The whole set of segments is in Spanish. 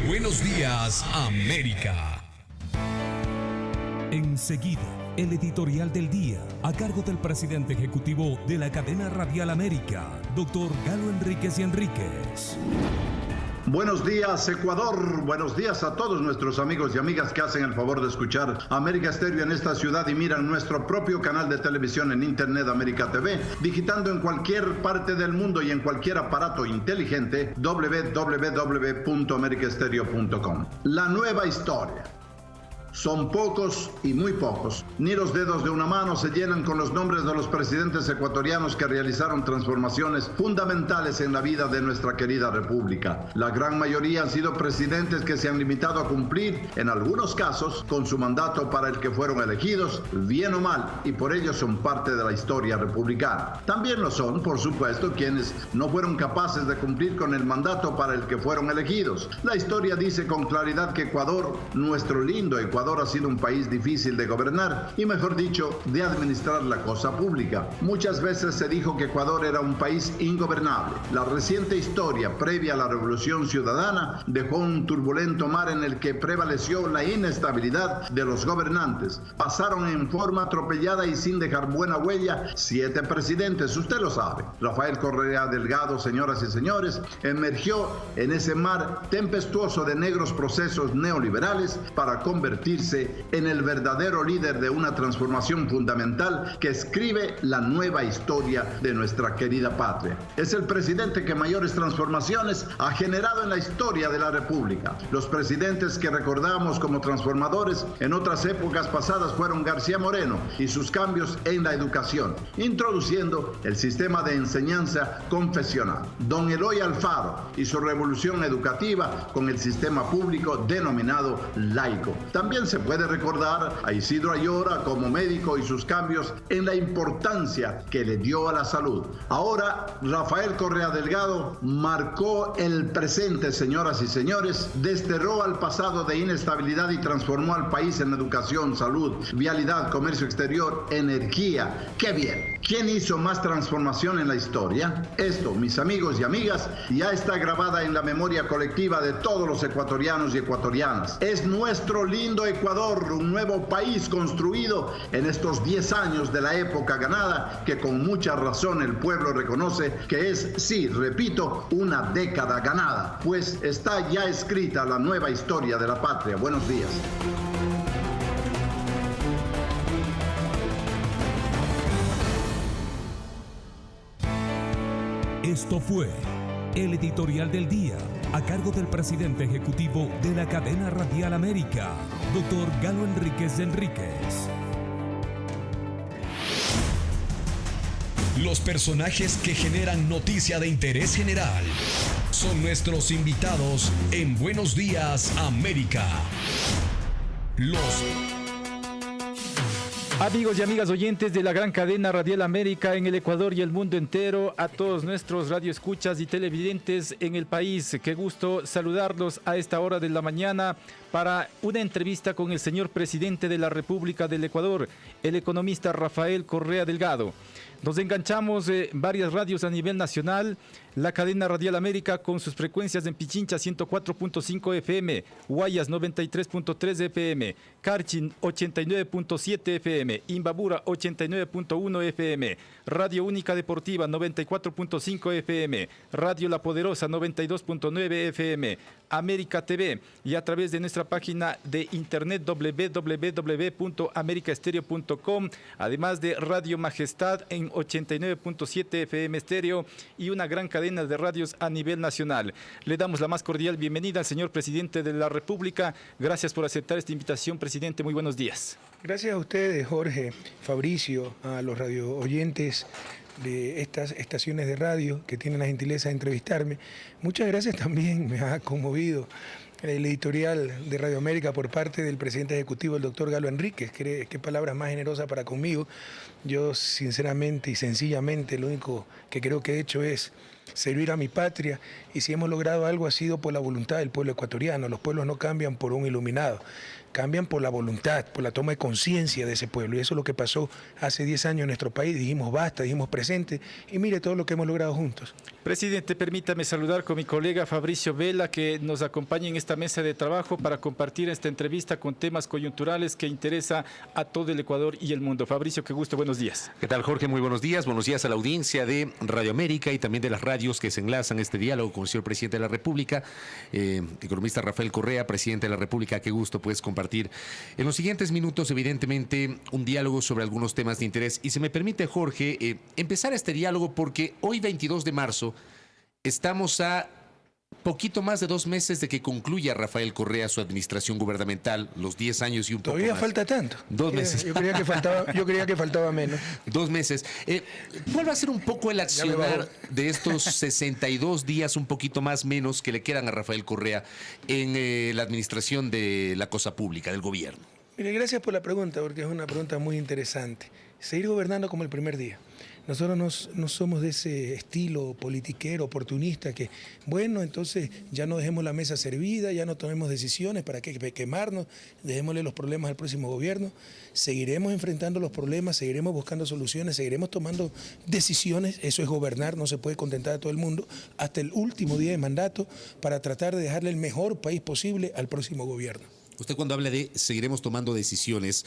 Buenos Días, América. Enseguida, el editorial del día, a cargo del presidente ejecutivo de la cadena Radial América, doctor Galo Enríquez y Enríquez. Buenos días, Ecuador. Buenos días a todos nuestros amigos y amigas que hacen el favor de escuchar América Estéreo en esta ciudad y miran nuestro propio canal de televisión en Internet, América TV, digitando en cualquier parte del mundo y en cualquier aparato inteligente www.americaestereo.com. La nueva historia. Son pocos y muy pocos. Ni los dedos de una mano se llenan con los nombres de los presidentes ecuatorianos que realizaron transformaciones fundamentales en la vida de nuestra querida república. La gran mayoría han sido presidentes que se han limitado a cumplir, en algunos casos, con su mandato para el que fueron elegidos, bien o mal, y por ello son parte de la historia republicana. También lo son, por supuesto, quienes no fueron capaces de cumplir con el mandato para el que fueron elegidos. La historia dice con claridad que Ecuador, nuestro lindo Ecuador, ha sido un país difícil de gobernar y, mejor dicho, de administrar la cosa pública. Muchas veces se dijo que Ecuador era un país ingobernable. La reciente historia previa a la Revolución Ciudadana dejó un turbulento mar en el que prevaleció la inestabilidad de los gobernantes. Pasaron en forma atropellada y sin dejar buena huella 7 presidentes, usted lo sabe. Rafael Correa Delgado, señoras y señores, emergió en ese mar tempestuoso de negros procesos neoliberales para convertirse en el verdadero líder de una transformación fundamental que escribe la nueva historia de nuestra querida patria. Es el presidente que mayores transformaciones ha generado en la historia de la República. Los presidentes que recordamos como transformadores en otras épocas pasadas fueron García Moreno y sus cambios en la educación, introduciendo el sistema de enseñanza confesional. Don Eloy Alfaro y su revolución educativa con el sistema público denominado laico. También se puede recordar a Isidro Ayora como médico y sus cambios en la importancia que le dio a la salud. Ahora, Rafael Correa Delgado marcó el presente, señoras y señores, desterró al pasado de inestabilidad y transformó al país en educación, salud, vialidad, comercio exterior, energía. ¡Qué bien! ¿Quién hizo más transformación en la historia? Esto, mis amigos y amigas, ya está grabada en la memoria colectiva de todos los ecuatorianos y ecuatorianas. Es nuestro lindo Ecuador, un nuevo país construido en estos 10 años de la época ganada, que con mucha razón el pueblo reconoce que es, sí, repito, una década ganada, pues está ya escrita la nueva historia de la patria. Buenos días. Esto fue el editorial del día, a cargo del presidente ejecutivo de la cadena Radial América, doctor Galo Enríquez de Enríquez. Los personajes que generan noticia de interés general son nuestros invitados en Buenos Días, América. Amigos y amigas oyentes de la gran cadena Radial América en el Ecuador y el mundo entero, a todos nuestros radioescuchas y televidentes en el país, qué gusto saludarlos a esta hora de la mañana para una entrevista con el señor presidente de la República del Ecuador, el economista Rafael Correa Delgado. Nos enganchamos varias radios a nivel nacional, la cadena Radial América con sus frecuencias en Pichincha 104.5 FM, Guayas 93.3 FM, Carchin 89.7 FM, Imbabura 89.1 FM, Radio Única Deportiva 94.5 FM, Radio La Poderosa 92.9 FM, América TV y a través de nuestra página de internet www.americaestereo.com, además de Radio Majestad en 89.7 FM estéreo y una gran cadena de radios a nivel nacional. Le damos la más cordial bienvenida al señor presidente de la República. Gracias por aceptar esta invitación, presidente. Muy buenos días. Gracias a ustedes, Jorge, Fabricio, a los radio oyentes de estas estaciones de radio que tienen la gentileza de entrevistarme. Muchas gracias también, me ha conmovido el editorial de Radio América por parte del presidente ejecutivo, el doctor Galo Enríquez. Qué palabras más generosas para conmigo. Yo sinceramente y sencillamente lo único que creo que he hecho es servir a mi patria, y si hemos logrado algo ha sido por la voluntad del pueblo ecuatoriano. Los pueblos no cambian por un iluminado, cambian por la voluntad, por la toma de conciencia de ese pueblo, y eso es lo que pasó hace 10 años en nuestro país. Dijimos basta, dijimos presente, y mire todo lo que hemos logrado juntos. Presidente, permítame saludar con mi colega Fabricio Vela, que nos acompaña en esta mesa de trabajo para compartir esta entrevista con temas coyunturales que interesa a todo el Ecuador y el mundo. Fabricio, qué gusto, buenos días. ¿Qué tal, Jorge? Muy buenos días. Buenos días a la audiencia de Radio América y también de las radios que se enlazan este diálogo con el señor presidente de la República, economista Rafael Correa, presidente de la República. Qué gusto puedes compartir en los siguientes minutos, evidentemente, un diálogo sobre algunos temas de interés. Y se me permite, Jorge, empezar este diálogo porque hoy, 22 de marzo, estamos a poquito más de 2 meses de que concluya Rafael Correa su administración gubernamental, los 10 años y un poco Todavía más. falta tanto. 2 meses. Yo creía que faltaba menos. 2 meses. ¿Cuál va a ser un poco el accionar de estos 62 días, un poquito más menos, que le quedan a Rafael Correa en la administración de la cosa pública, del gobierno? Mire, gracias por la pregunta, porque es una pregunta muy interesante. Seguir gobernando como el primer día. Nosotros no somos de ese estilo politiquero, oportunista, que, bueno, entonces ya no dejemos la mesa servida, ya no tomemos decisiones, ¿para qué quemarnos? Dejémosle los problemas al próximo gobierno. Seguiremos enfrentando los problemas, seguiremos buscando soluciones, seguiremos tomando decisiones. Eso es gobernar, no se puede contentar a todo el mundo, hasta el último día de mandato, para tratar de dejarle el mejor país posible al próximo gobierno. Usted cuando habla de seguiremos tomando decisiones,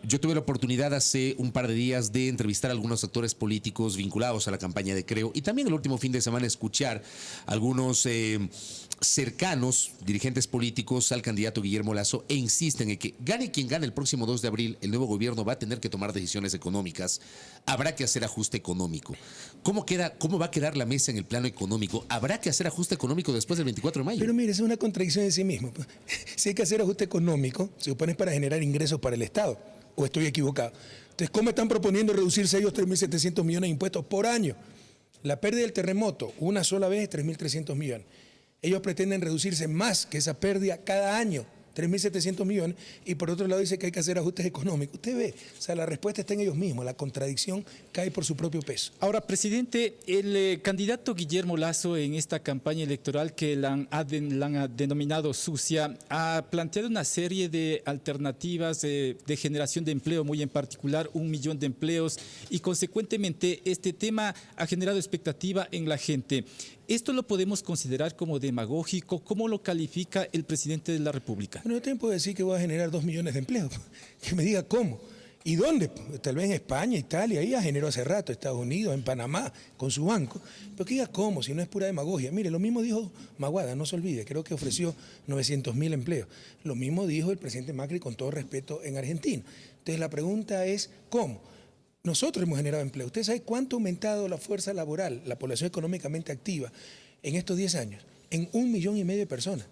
yo tuve la oportunidad hace un par de días de entrevistar a algunos actores políticos vinculados a la campaña de Creo y también el último fin de semana escuchar a algunos cercanos dirigentes políticos al candidato Guillermo Lasso e insisten en que gane quien gane el próximo 2 de abril, el nuevo gobierno va a tener que tomar decisiones económicas, habrá que hacer ajuste económico. ¿Cómo va a quedar la mesa en el plano económico? ¿Habrá que hacer ajuste económico después del 24 de mayo? Pero mire, es una contradicción en sí mismo. Si hay que hacer ajuste económico, se supone es para generar ingresos para el Estado, ¿o estoy equivocado? Entonces, ¿cómo están proponiendo reducirse ellos 3.700 millones de impuestos por año? La pérdida del terremoto, una sola vez, 3.300 millones. Ellos pretenden reducirse más que esa pérdida cada año, 3.700 millones, y por otro lado dice que hay que hacer ajustes económicos. Usted ve, o sea, la respuesta está en ellos mismos, la contradicción cae por su propio peso. Ahora, presidente, el candidato Guillermo Lasso en esta campaña electoral que la han denominado sucia, ha planteado una serie de alternativas de generación de empleo, muy en particular 1 millón de empleos, y consecuentemente este tema ha generado expectativa en la gente. ¿Esto lo podemos considerar como demagógico? ¿Cómo lo califica el presidente de la República? Bueno, yo también puedo decir que voy a generar 2 millones de empleos. Que me diga cómo. ¿Y dónde? Tal vez en España, Italia, ahí ya generó hace rato, Estados Unidos, en Panamá, con su banco. Pero que diga cómo, si no es pura demagogia. Mire, lo mismo dijo Maguada, no se olvide, creo que ofreció 900.000 empleos. Lo mismo dijo el presidente Macri, con todo respeto, en Argentina. Entonces la pregunta es, ¿cómo? Nosotros hemos generado empleo. ¿Usted sabe cuánto ha aumentado la fuerza laboral, la población económicamente activa en estos 10 años? En 1,5 millones de personas.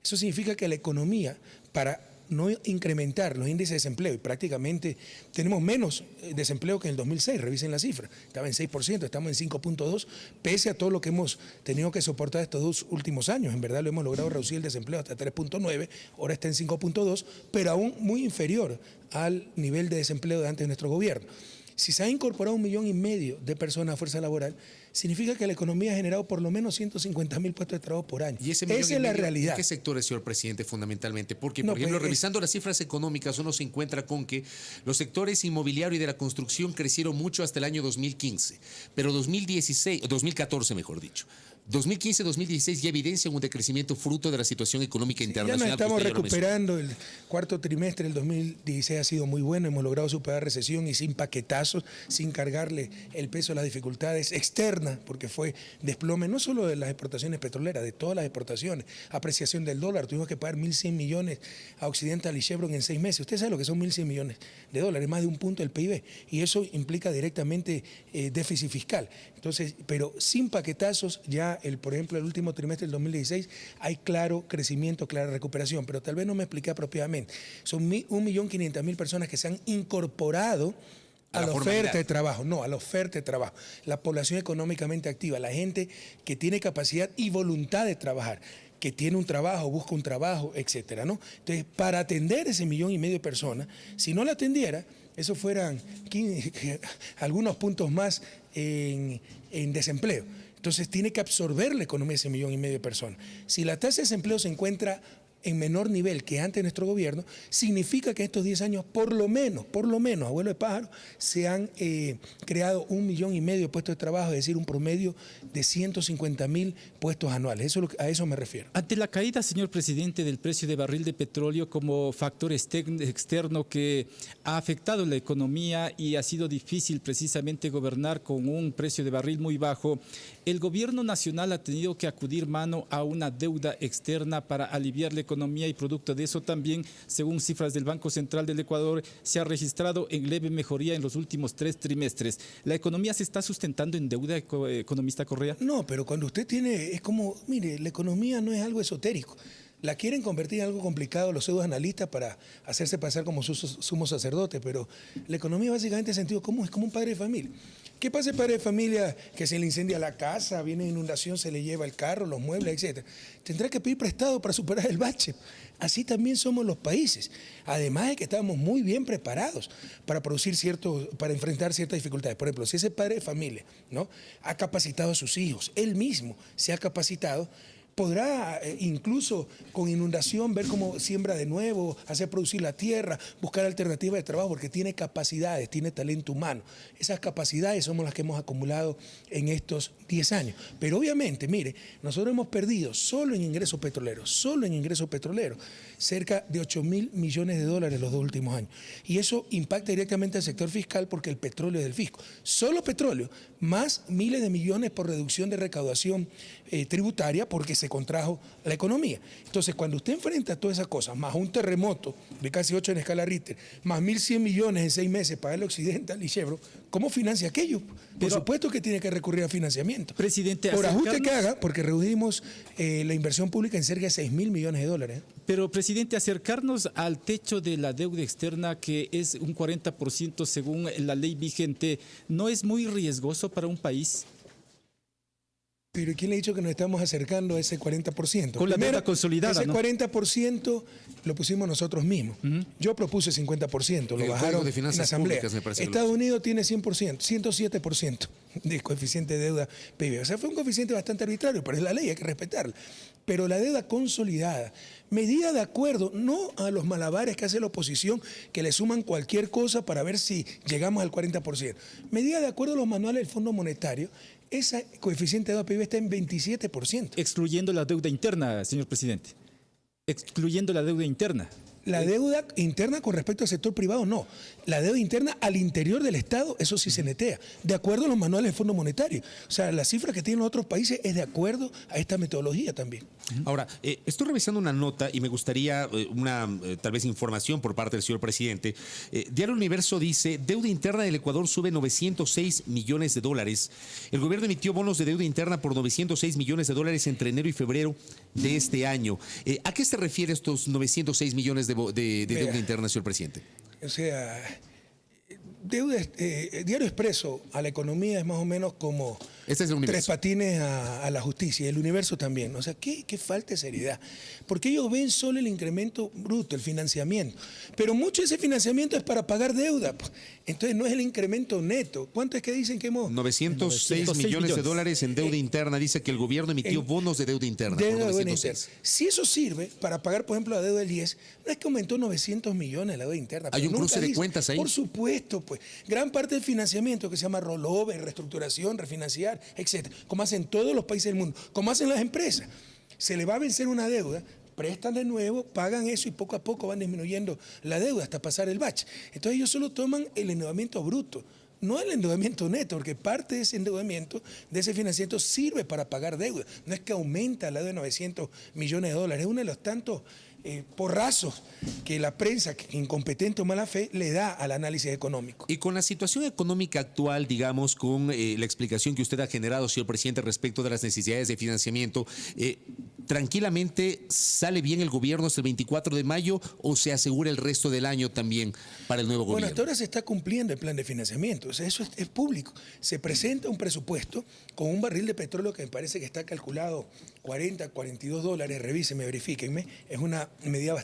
Eso significa que la economía, para no incrementar los índices de desempleo, y prácticamente tenemos menos desempleo que en el 2006, revisen la cifra, estaba en 6%, estamos en 5.2%, pese a todo lo que hemos tenido que soportar estos 2 últimos años. En verdad lo hemos logrado reducir el desempleo hasta 3.9%, ahora está en 5.2%, pero aún muy inferior al nivel de desempleo de antes de nuestro gobierno. Si se ha incorporado 1,5 millones de personas a fuerza laboral, significa que la economía ha generado por lo menos 150.000 puestos de trabajo por año. ¿Y esa es la realidad? ¿En qué sectores, señor presidente, fundamentalmente? Porque, No, por ejemplo, pues, revisando las cifras económicas, uno se encuentra con que los sectores inmobiliario y de la construcción crecieron mucho hasta el año 2015, pero 2014, mejor dicho. 2015-2016 ya evidencia un decrecimiento fruto de la situación económica internacional. Ya nos estamos recuperando. El cuarto trimestre del 2016 ha sido muy bueno. Hemos logrado superar recesión y sin paquetazos, sin cargarle el peso de las dificultades externas, porque fue desplome no solo de las exportaciones petroleras, de todas las exportaciones, apreciación del dólar. Tuvimos que pagar 1.100 millones a Occidental y Chevron en 6 meses. Usted sabe lo que son 1.100 millones de dólares, más de 1 punto del PIB. Y eso implica directamente déficit fiscal. Entonces, pero sin paquetazos ya por ejemplo, el último trimestre del 2016 hay claro crecimiento, clara recuperación, pero tal vez no me expliqué apropiadamente. Son 1.500.000 personas que se han incorporado a la oferta de trabajo, no, a la oferta de trabajo. La población económicamente activa, la gente que tiene capacidad y voluntad de trabajar, que tiene un trabajo, busca un trabajo, etcétera, ¿no? Entonces, para atender ese 1,5 millones de personas, si no la atendiera, eso fueran algunos puntos más en desempleo. Entonces tiene que absorber la economía de ese 1,5 millones de personas. Si la tasa de desempleo se encuentra en menor nivel que antes de nuestro gobierno, significa que en estos 10 años, por lo menos, abuelo de pájaro, se han creado 1,5 millones de puestos de trabajo, es decir, un promedio de 150.000 puestos anuales. A eso me refiero. Ante la caída, señor presidente, del precio de barril de petróleo como factor externo que ha afectado la economía y ha sido difícil precisamente gobernar con un precio de barril muy bajo, el gobierno nacional ha tenido que acudir mano a una deuda externa para aliviar la economía y producto de eso también, según cifras del Banco Central del Ecuador, se ha registrado en leve mejoría en los últimos 3 trimestres. ¿La economía se está sustentando en deuda, economista Correa? No, pero cuando usted tiene, es como, mire, la economía no es algo esotérico. La quieren convertir en algo complicado los pseudoanalistas para hacerse pasar como sumo sacerdote, pero la economía básicamente en sentido común es como un padre de familia. ¿Qué pasa el padre de familia que se le incendia la casa, viene inundación, se le lleva el carro, los muebles, etcétera? Tendrá que pedir prestado para superar el bache. Así también somos los países. Además de que estamos muy bien preparados para para enfrentar ciertas dificultades. Por ejemplo, si ese padre de familia, ¿no?, ha capacitado a sus hijos, él mismo se ha capacitado, podrá incluso con inundación ver cómo siembra de nuevo, hacer producir la tierra, buscar alternativas de trabajo, porque tiene capacidades, tiene talento humano. Esas capacidades somos las que hemos acumulado en estos 10 años. Pero obviamente, mire, nosotros hemos perdido solo en ingresos petroleros, cerca de 8.000 millones de dólares los 2 últimos años. Y eso impacta directamente al sector fiscal porque el petróleo es del fisco. Solo petróleo, más miles de millones por reducción de recaudación tributaria porque se contrajo la economía. Entonces, cuando usted enfrenta todas esas cosas, más un terremoto de casi 8 en escala Richter, más 1.100 millones en 6 meses para el Occidental y Chevron, ¿cómo financia aquello? Por supuesto que tiene que recurrir a financiamiento. Presidente, por ajuste que haga, porque redujimos la inversión pública en cerca de 6.000 millones de dólares. Pero, presidente, acercarnos al techo de la deuda externa, que es un 40% según la ley vigente, ¿no es muy riesgoso para un país? Pero ¿quién le ha dicho que nos estamos acercando a ese 40%? Con la deuda consolidada, ese ¿no? 40% lo pusimos nosotros mismos. Yo propuse 50%, lo bajaron en la Asamblea. Estados Unidos tiene 100%, 107% de coeficiente de deuda PIB. O sea, fue un coeficiente bastante arbitrario, pero es la ley, hay que respetarla. Pero la deuda consolidada, medida de acuerdo, no a los malabares que hace la oposición, que le suman cualquier cosa para ver si llegamos al 40%. Medida de acuerdo a los manuales del Fondo Monetario, ese coeficiente de deuda PIB está en 27%. Excluyendo la deuda interna, señor presidente. Excluyendo la deuda interna. La deuda interna con respecto al sector privado, no. La deuda interna al interior del Estado, eso sí se netea, de acuerdo a los manuales del Fondo Monetario. O sea, la cifra que tienen otros países es de acuerdo a esta metodología también. Ahora, estoy revisando una nota y me gustaría tal vez información por parte del señor presidente. Diario Universo dice, deuda interna del Ecuador sube 906 millones de dólares. El gobierno emitió bonos de deuda interna por 906 millones de dólares entre enero y febrero de este año. ¿A qué se refiere estos 906 millones de deuda interna, señor presidente? O sea, Diario Expreso a la economía es más o menos como tres patines a la justicia, el Universo también. O sea, qué falta de seriedad. Porque ellos ven solo el incremento bruto, el financiamiento. Pero mucho de ese financiamiento es para pagar deuda. Entonces no es el incremento neto. ¿Cuánto es que dicen que hemos...? 906 millones de dólares en deuda interna. Dice que el gobierno emitió bonos de deuda interna. Si eso sirve para pagar, por ejemplo, la deuda del IES, no es que aumentó 900 millones la deuda interna. Hay un cruce de cuentas ahí. Por supuesto, pues. Gran parte del financiamiento que se llama rollover, reestructuración, refinanciar, etcétera, como hacen todos los países del mundo, como hacen las empresas. Se le va a vencer una deuda, prestan de nuevo, pagan eso y poco a poco van disminuyendo la deuda hasta pasar el bache. Entonces ellos solo toman el endeudamiento bruto, no el endeudamiento neto, porque parte de ese endeudamiento, de ese financiamiento, sirve para pagar deuda. No es que aumenta la deuda de 900 millones de dólares, es uno de los tantos porrazos que la prensa, incompetente o mala fe, le da al análisis económico. Y con la situación económica actual, digamos, con la explicación que usted ha generado, señor presidente, respecto de las necesidades de financiamiento, ¿tranquilamente sale bien el gobierno hasta el 24 de mayo o se asegura el resto del año también para el nuevo gobierno? Bueno, hasta ahora se está cumpliendo el plan de financiamiento, o sea, eso es público. Se presenta un presupuesto con un barril de petróleo que me parece que está calculado 40, 42 dólares, revísenme, verifíquenme, es una medida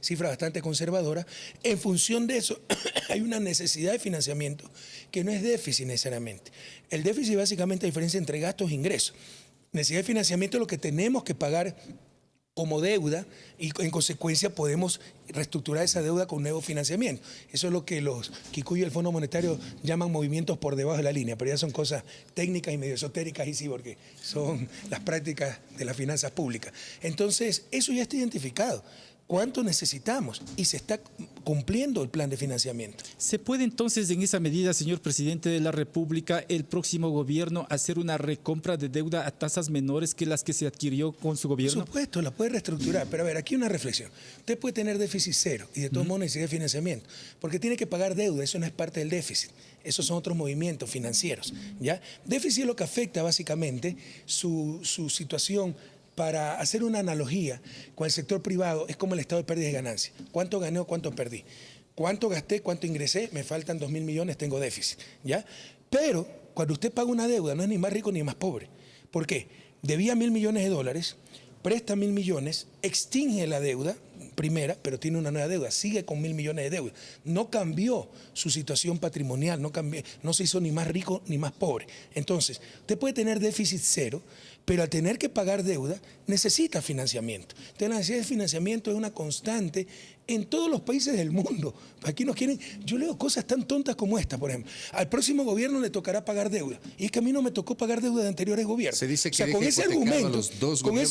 cifra bastante conservadora. En función de eso, hay una necesidad de financiamiento que no es déficit necesariamente. El déficit es básicamente la diferencia entre gastos e ingresos. Necesidad de financiamiento es lo que tenemos que pagar como deuda y en consecuencia podemos reestructurar esa deuda con nuevo financiamiento. Eso es lo que los Kikuyu y el Fondo Monetario llaman movimientos por debajo de la línea, pero ya son cosas técnicas y medio esotéricas y sí, porque son las prácticas de las finanzas públicas. Entonces, eso ya está identificado. ¿Cuánto necesitamos? Y se está cumpliendo el plan de financiamiento. ¿Se puede entonces en esa medida, señor presidente de la República, el próximo gobierno hacer una recompra de deuda a tasas menores que las que se adquirió con su gobierno? Por supuesto, la puede reestructurar. Pero a ver, aquí una reflexión. Usted puede tener déficit cero y de todos modos necesita financiamiento, porque tiene que pagar deuda, eso no es parte del déficit. Esos son otros movimientos financieros, ¿ya? Déficit es lo que afecta básicamente su situación. Para hacer una analogía con el sector privado, es como el estado de pérdida y ganancia. ¿Cuánto gané o cuánto perdí? ¿Cuánto gasté, cuánto ingresé? Me faltan 2.000 millones, tengo déficit, ¿ya? Pero cuando usted paga una deuda, no es ni más rico ni más pobre. ¿Por qué? Debía $1.000 millones, presta 1.000 millones, extingue la deuda primera, pero tiene una nueva deuda, sigue con 1.000 millones de deuda. No cambió su situación patrimonial, no se hizo ni más rico ni más pobre. Entonces, usted puede tener déficit cero, pero al tener que pagar deuda, necesita financiamiento. Entonces, la necesidad de financiamiento es una constante en todos los países del mundo. Aquí nos quieren, yo leo cosas tan tontas como esta, por ejemplo. Al próximo gobierno le tocará pagar deuda. Y es que a mí no me tocó pagar deuda de anteriores gobiernos. Se dice que o sea, con ese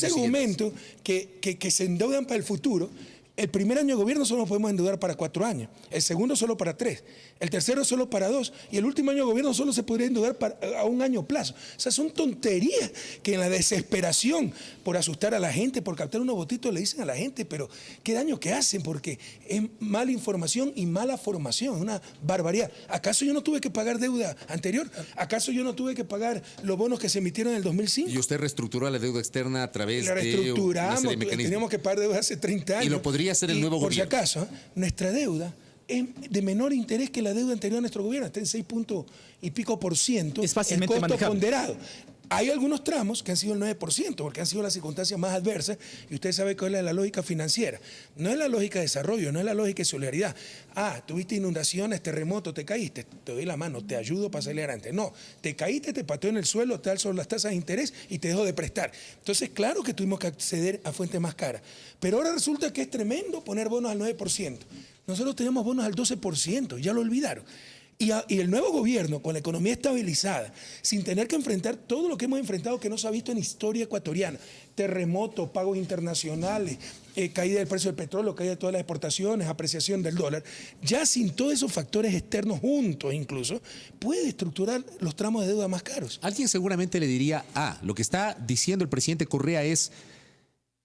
argumento que se endeudan para el futuro, el primer año de gobierno solo podemos endeudar para 4 años, el segundo solo para 3, el tercero solo para 2 y el último año de gobierno solo se podría endeudar a 1 año plazo. O sea, son tonterías que en la desesperación por asustar a la gente, por captar unos votitos le dicen a la gente, pero qué daño que hacen porque es mala información y mala formación, una barbaridad. ¿Acaso yo no tuve que pagar deuda anterior? ¿Acaso yo no tuve que pagar los bonos que se emitieron en el 2005? ¿Y usted reestructuró la deuda externa a través la reestructuramos, de mecanismos? Teníamos que pagar deuda hace 30 años. ¿Y lo podría hacer el nuevo gobierno? Por si acaso, nuestra deuda es de menor interés que la deuda anterior a nuestro gobierno, está en 6 puntos y pico por ciento. Es fácilmente el costo manejable. ponderado. Hay algunos tramos que han sido el 9%, porque han sido las circunstancias más adversas, y usted sabe cuál es la lógica financiera. No es la lógica de desarrollo, no es la lógica de solidaridad. Tuviste inundaciones, terremotos, te caíste, te doy la mano, te ayudo para salir adelante. No, te caíste, te pateo en el suelo, te alzo las tasas de interés y te dejo de prestar. Entonces, claro que tuvimos que acceder a fuentes más caras. Pero ahora resulta que es tremendo poner bonos al 9%. Nosotros teníamos bonos al 12%, ya lo olvidaron. Y el nuevo gobierno, con la economía estabilizada, sin tener que enfrentar todo lo que hemos enfrentado que no se ha visto en historia ecuatoriana, terremotos, pagos internacionales, caída del precio del petróleo, caída de todas las exportaciones, apreciación del dólar, ya sin todos esos factores externos juntos incluso, puede estructurar los tramos de deuda más caros. Alguien seguramente le diría, lo que está diciendo el presidente Correa es: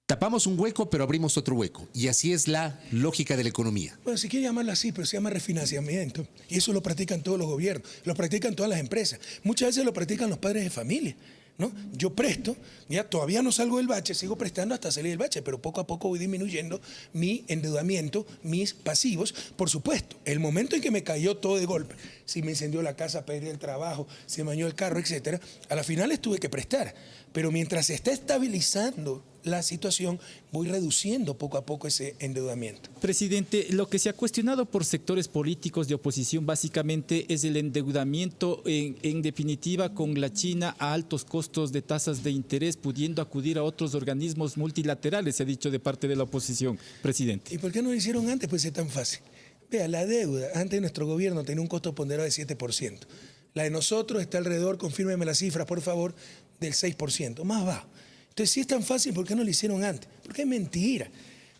tapamos un hueco, pero abrimos otro hueco. Y así es la lógica de la economía. Bueno, si quiere llamarlo así, pero se llama refinanciamiento. Y eso lo practican todos los gobiernos, lo practican todas las empresas. Muchas veces lo practican los padres de familia, ¿no? Yo presto, ya todavía no salgo del bache, sigo prestando hasta salir del bache, pero poco a poco voy disminuyendo mi endeudamiento, mis pasivos. Por supuesto, el momento en que me cayó todo de golpe, si me incendió la casa, perdí el trabajo, se me dañó el carro, etcétera, a la final tuve que prestar. Pero mientras se está estabilizando la situación, voy reduciendo poco a poco ese endeudamiento. Presidente, lo que se ha cuestionado por sectores políticos de oposición básicamente es el endeudamiento en definitiva con la China a altos costos de tasas de interés, pudiendo acudir a otros organismos multilaterales, se ha dicho de parte de la oposición, presidente. ¿Y por qué no lo hicieron antes? Pues es tan fácil. Vea, la deuda antes de nuestro gobierno tenía un costo ponderado de 7%. La de nosotros está alrededor, confírmeme las cifras, por favor, del 6%, más bajo. Entonces, si es tan fácil, ¿por qué no lo hicieron antes? Porque es mentira.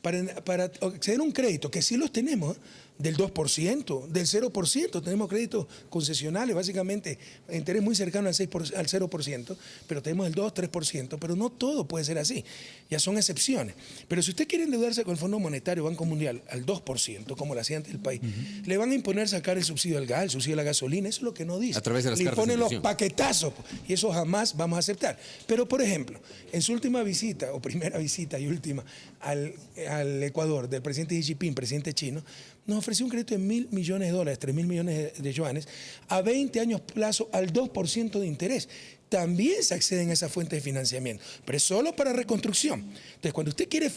Para acceder a un crédito, que sí los tenemos, del 2%, del 0%, tenemos créditos concesionales, básicamente, interés muy cercano al 0%, pero tenemos el 2, 3%, pero no todo puede ser así, ya son excepciones. Pero si usted quiere endeudarse con el Fondo Monetario, Banco Mundial, al 2%, como lo hacía antes el país, le van a imponer sacar el subsidio al gas, el subsidio a la gasolina, eso es lo que no dice. A través de las cartas de inversión. Le ponen los paquetazos, y eso jamás vamos a aceptar. Pero, por ejemplo, en su última visita, o primera visita y última, al Ecuador, del presidente Xi Jinping, presidente chino, nos ofreció un crédito de $1.000 millones, 3.000 millones de yuanes, a 20 años plazo al 2% de interés. también se acceden a esa fuente de financiamiento, pero es solo para reconstrucción. Entonces, cuando usted quiere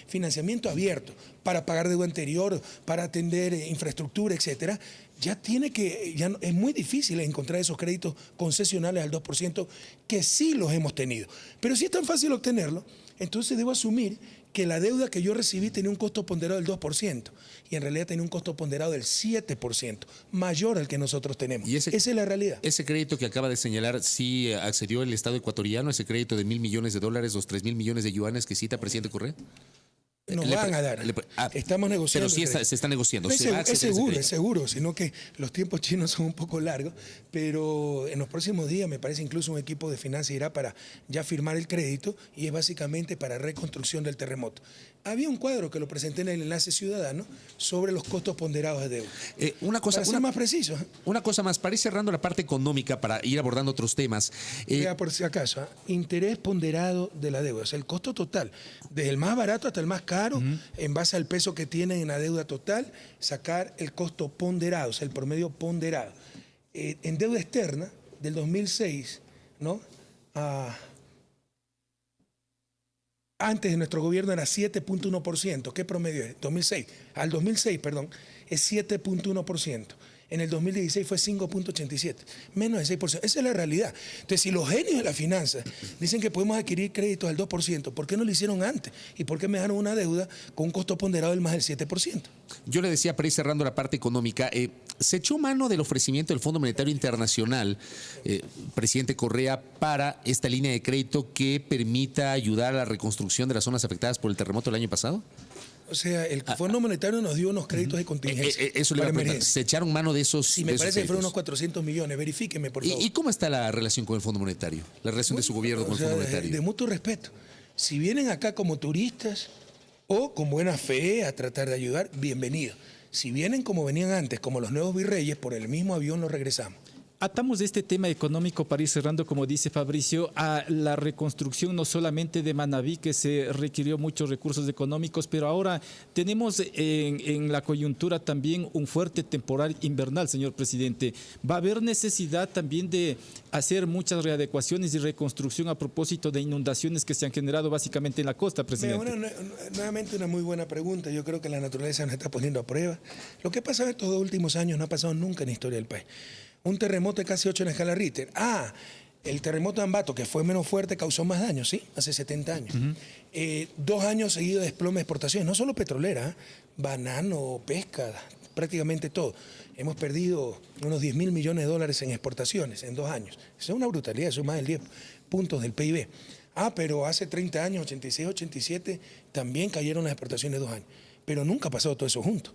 financiamiento abierto para pagar deuda anterior, para atender infraestructura, etcétera, ya es muy difícil encontrar esos créditos concesionales al 2%, que sí los hemos tenido. Pero si es tan fácil obtenerlo, entonces debo asumir que la deuda que yo recibí tenía un costo ponderado del 2% y en realidad tenía un costo ponderado del 7%, mayor al que nosotros tenemos. Esa es la realidad. Ese crédito que acaba de señalar, ¿sí accedió el Estado ecuatoriano, ese crédito de $1.000 millones, los 3.000 millones de yuanes que cita el presidente Correa? Nos van a dar. Estamos negociando. Pero sí se está negociando. Es seguro, sino que los tiempos chinos son un poco largos, pero en los próximos días me parece incluso un equipo de finanzas irá para ya firmar el crédito y es básicamente para reconstrucción del terremoto. Había un cuadro que lo presenté en el Enlace Ciudadano sobre los costos ponderados de deuda. Para ser más preciso. Una cosa más, para ir cerrando la parte económica, para ir abordando otros temas. Vea, por si acaso, interés ponderado de la deuda, o sea, el costo total, desde el más barato hasta el más caro, en base al peso que tienen en la deuda total, sacar el costo ponderado, o sea, el promedio ponderado. En deuda externa, del 2006, ¿no? Antes de nuestro gobierno era 7.1%. ¿Qué promedio es? 2006. Al 2006, perdón, es 7.1%. En el 2016 fue 5.87, menos de 6%. Esa es la realidad. Entonces, si los genios de la finanza dicen que podemos adquirir créditos al 2%, ¿por qué no lo hicieron antes? ¿Y por qué me dejaron una deuda con un costo ponderado del más del 7%? Yo le decía, para ir cerrando la parte económica, se echó mano del ofrecimiento del Fondo Monetario Internacional, presidente Correa, para esta línea de crédito que permita ayudar a la reconstrucción de las zonas afectadas por el terremoto del año pasado. O sea, el Fondo Monetario nos dio unos créditos de contingencia. Eso le iba a preguntar. ¿Se echaron mano de esos? Sí, me parece que fueron unos 400 millones. Verifíqueme, por favor. ¿Y cómo está la relación con el Fondo Monetario? La relación de su gobierno con el Fondo Monetario. De mutuo respeto. Si vienen acá como turistas o con buena fe a tratar de ayudar, bienvenido. Si vienen como venían antes, como los nuevos virreyes, por el mismo avión los regresamos. Atamos de este tema económico para ir cerrando, como dice Fabricio, a la reconstrucción no solamente de Manabí, que se requirió muchos recursos económicos, pero ahora tenemos en la coyuntura también un fuerte temporal invernal, señor presidente. Va a haber necesidad también de hacer muchas readecuaciones y reconstrucción a propósito de inundaciones que se han generado básicamente en la costa, presidente. Nuevamente una muy buena pregunta. Yo creo que la naturaleza nos está poniendo a prueba. Lo que ha pasado estos 2 últimos años no ha pasado nunca en la historia del país. Un terremoto de casi 8 en la escala Richter. El terremoto de Ambato, que fue menos fuerte, causó más daño, ¿sí? Hace 70 años. 2 años seguidos de desplome de exportaciones, no solo petrolera, banano, pesca, prácticamente todo. Hemos perdido unos $10.000 millones en exportaciones en 2 años. Eso es una brutalidad, eso es más del 10 puntos del PIB. Pero hace 30 años, 86, 87, también cayeron las exportaciones 2 años. Pero nunca ha pasado todo eso junto.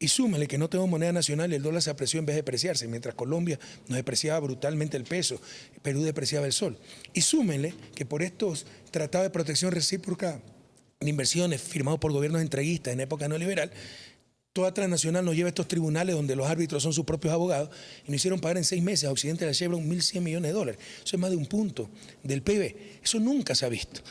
Y súmale que no tenemos moneda nacional y el dólar se apreció en vez de depreciarse, mientras Colombia nos depreciaba brutalmente el peso, Perú depreciaba el sol. Y súmele que por estos tratados de protección recíproca de inversiones firmados por gobiernos entreguistas en época neoliberal, toda transnacional nos lleva a estos tribunales donde los árbitros son sus propios abogados y nos hicieron pagar en 6 meses a Occidente de la Chevron $1.100 millones. Eso es más de 1 punto del PIB. Eso nunca se ha visto.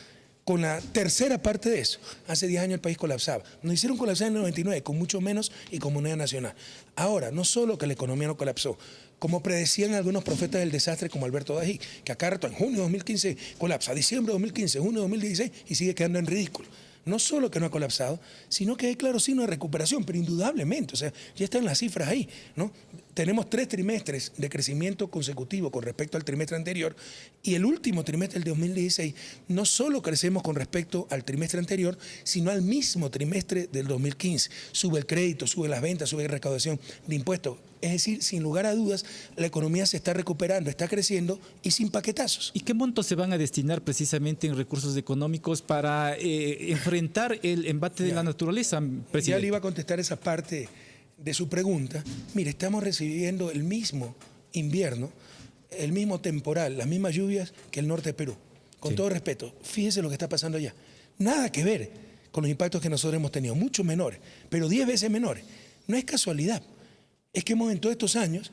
Con la tercera parte de eso, hace 10 años el país colapsaba. Nos hicieron colapsar en el 99, con mucho menos y con moneda nacional. Ahora, no solo que la economía no colapsó, como predecían algunos profetas del desastre como Alberto Dají, que acá rato en junio de 2015 colapsa, diciembre de 2015, junio de 2016 y sigue quedando en ridículo. No solo que no ha colapsado, sino que hay claros signos de recuperación, pero indudablemente, o sea, ya están las cifras ahí, ¿no? Tenemos 3 trimestres de crecimiento consecutivo con respecto al trimestre anterior y el último trimestre del 2016 no solo crecemos con respecto al trimestre anterior, sino al mismo trimestre del 2015. Sube el crédito, sube las ventas, sube la recaudación de impuestos. Es decir, sin lugar a dudas, la economía se está recuperando, está creciendo y sin paquetazos. ¿Y qué montos se van a destinar precisamente en recursos económicos para enfrentar el embate de la naturaleza, presidente? Ya le iba a contestar esa parte de su pregunta. Mire, estamos recibiendo el mismo invierno, el mismo temporal, las mismas lluvias que el norte de Perú. Con todo respeto, fíjese lo que está pasando allá. Nada que ver con los impactos que nosotros hemos tenido, mucho menores, pero 10 veces menores. No es casualidad. Es que en todos estos años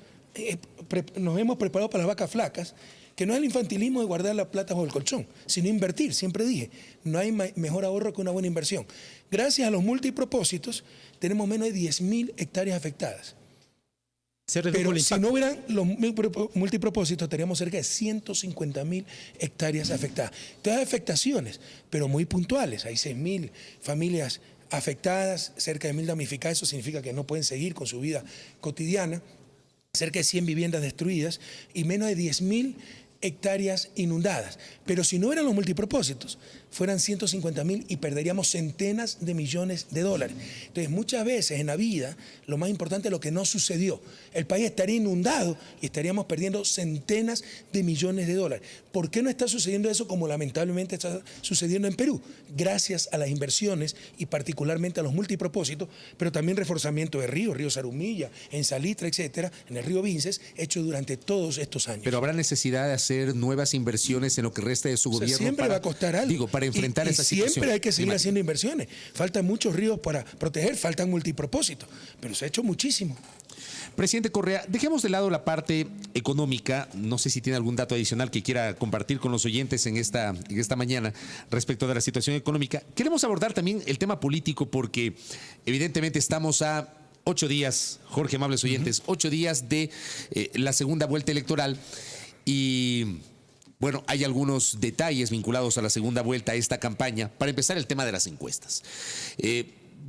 nos hemos preparado para las vacas flacas, que no es el infantilismo de guardar la plata bajo el colchón, sino invertir. Siempre dije, no hay mejor ahorro que una buena inversión. Gracias a los multipropósitos, tenemos menos de 10.000 hectáreas afectadas. Se redujo Pero el si impacto. no hubieran los multipropósitos, estaríamos cerca de 150.000 hectáreas afectadas. Todas afectaciones, pero muy puntuales. Hay 6.000 familias afectadas, cerca de 1.000 damnificadas. Eso significa que no pueden seguir con su vida cotidiana. Cerca de 100 viviendas destruidas y menos de 10.000 hectáreas inundadas. Pero si no eran los multipropósitos, fueran 150.000 y perderíamos centenas de millones de dólares. Entonces, muchas veces en la vida, lo más importante es lo que no sucedió. El país estaría inundado y estaríamos perdiendo centenas de millones de dólares. ¿Por qué no está sucediendo eso como lamentablemente está sucediendo en Perú? Gracias a las inversiones y particularmente a los multipropósitos, pero también reforzamiento de río Zarumilla, en Salitre, etcétera, en el río Vinces, hecho durante todos estos años. Pero habrá necesidad de hacer nuevas inversiones en lo que resta de su gobierno. Siempre va a costar algo. Digo, para enfrentar esa situación. Siempre hay que seguir climática. haciendo inversiones. Faltan muchos ríos para proteger, faltan multipropósitos, pero se ha hecho muchísimo. Presidente Correa, dejemos de lado la parte económica. No sé si tiene algún dato adicional que quiera compartir con los oyentes en esta mañana respecto de la situación económica. Queremos abordar también el tema político porque evidentemente estamos a 8 días, Jorge, amables oyentes, 8 días de la segunda vuelta electoral y... Bueno, hay algunos detalles vinculados a la segunda vuelta a esta campaña. Para empezar, el tema de las encuestas.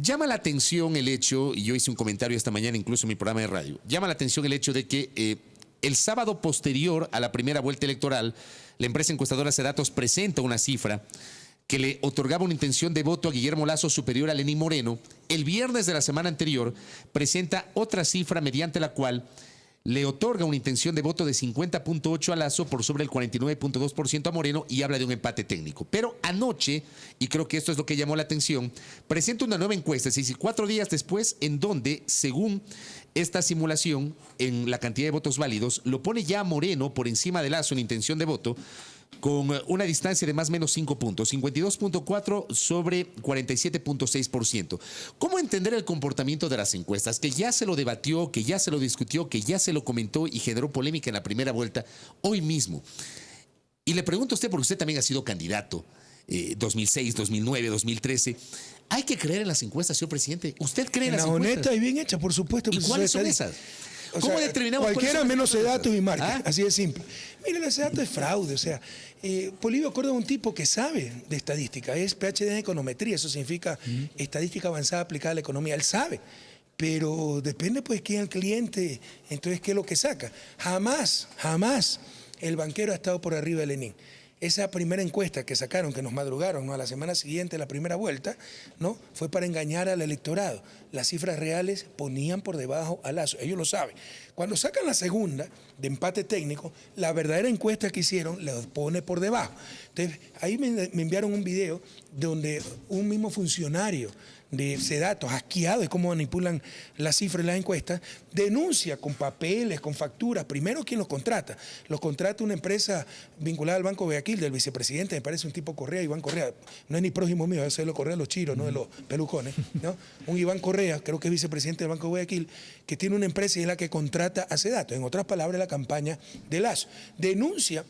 Llama la atención el hecho, y yo hice un comentario esta mañana incluso en mi programa de radio, llama la atención el hecho de que el sábado posterior a la primera vuelta electoral, la empresa encuestadora Cedatos presenta una cifra que le otorgaba una intención de voto a Guillermo Lasso superior a Lenín Moreno. El viernes de la semana anterior presenta otra cifra mediante la cual le otorga una intención de voto de 50.8 a Lasso por sobre el 49.2% a Moreno y habla de un empate técnico. Pero anoche, y creo que esto es lo que llamó la atención, presenta una nueva encuesta, es decir, 4 días después, en donde, según esta simulación, en la cantidad de votos válidos, lo pone ya a Moreno por encima de Lasso en intención de voto, con una distancia de más o menos 5 puntos, 52.4 sobre 47.6%. ¿Cómo entender el comportamiento de las encuestas? Que ya se lo debatió, que ya se lo discutió, que ya se lo comentó y generó polémica en la primera vuelta, hoy mismo. Y le pregunto a usted, porque usted también ha sido candidato, 2006, 2009, 2013. ¿Hay que creer en las encuestas, señor presidente? ¿Usted cree en las encuestas? Honesta y bien hecha, por supuesto. ¿Y cuáles son esas? ¿Cómo determinamos cualquiera menos Cedatos y Márquez? ¿Ah? Así de simple. Mire, el Cedatos es fraude. O sea, Polibio Córdoba es un tipo que sabe de estadística, es PhD en econometría, eso significa estadística avanzada aplicada a la economía. Él sabe, pero depende pues quién es el cliente, entonces qué es lo que saca. Jamás el banquero ha estado por arriba de Lenín. Esa primera encuesta que sacaron, que nos madrugaron, ¿no?, a la semana siguiente, la primera vuelta, ¿no?, fue para engañar al electorado. Las cifras reales ponían por debajo a Lasso, ellos lo saben. Cuando sacan la segunda, de empate técnico, la verdadera encuesta que hicieron los pone por debajo. Entonces, ahí me enviaron un video donde un mismo funcionario de Cedatos, asqueado de cómo manipulan las cifras y las encuestas, denuncia con papeles, con facturas. Primero, ¿quién los contrata? Los contrata una empresa vinculada al Banco Guayaquil, del vicepresidente, me parece un tipo Correa, Iván Correa. No es ni prójimo mío, ese es lo Correa de los chiros, no de los pelucones, ¿no? Un Iván Correa, creo que es vicepresidente del Banco Guayaquil, que tiene una empresa y es la que contrata a Cedatos. En otras palabras, la campaña de Lasso. Denuncia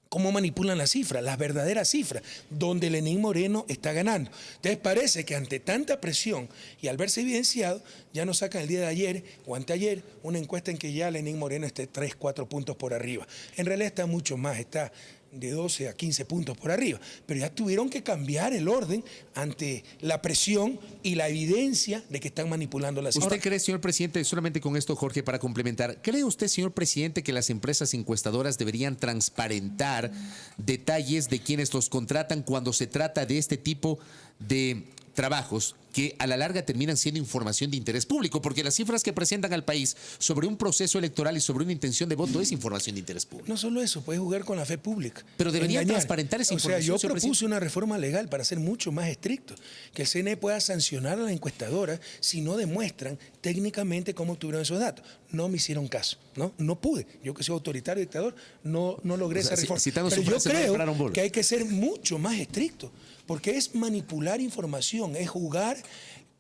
cómo manipulan las cifras, las verdaderas cifras, donde Lenín Moreno está ganando. Entonces parece que ante tanta presión y al verse evidenciado, ya nos sacan el día de ayer o anteayer una encuesta en que ya Lenín Moreno esté 3, 4 puntos por arriba. En realidad está mucho más, está de 12 a 15 puntos por arriba, pero ya tuvieron que cambiar el orden ante la presión y la evidencia de que están manipulando las cifras. ¿Usted cree, señor presidente, solamente con esto, Jorge, para complementar, cree usted, señor presidente, que las empresas encuestadoras deberían transparentar detalles de quienes los contratan cuando se trata de este tipo de trabajos que a la larga terminan siendo información de interés público? Porque las cifras que presentan al país sobre un proceso electoral y sobre una intención de voto es información de interés público. No solo eso, puede jugar con la fe pública. Pero deberían transparentar esa información. O sea, yo propuse una reforma legal para ser mucho más estricto, que el CNE pueda sancionar a la encuestadora si no demuestran técnicamente cómo obtuvieron esos datos. No me hicieron caso, no pude. Yo que soy autoritario dictador, no logré esa reforma. Pero yo creo que hay que ser mucho más estricto, porque es manipular información, es jugar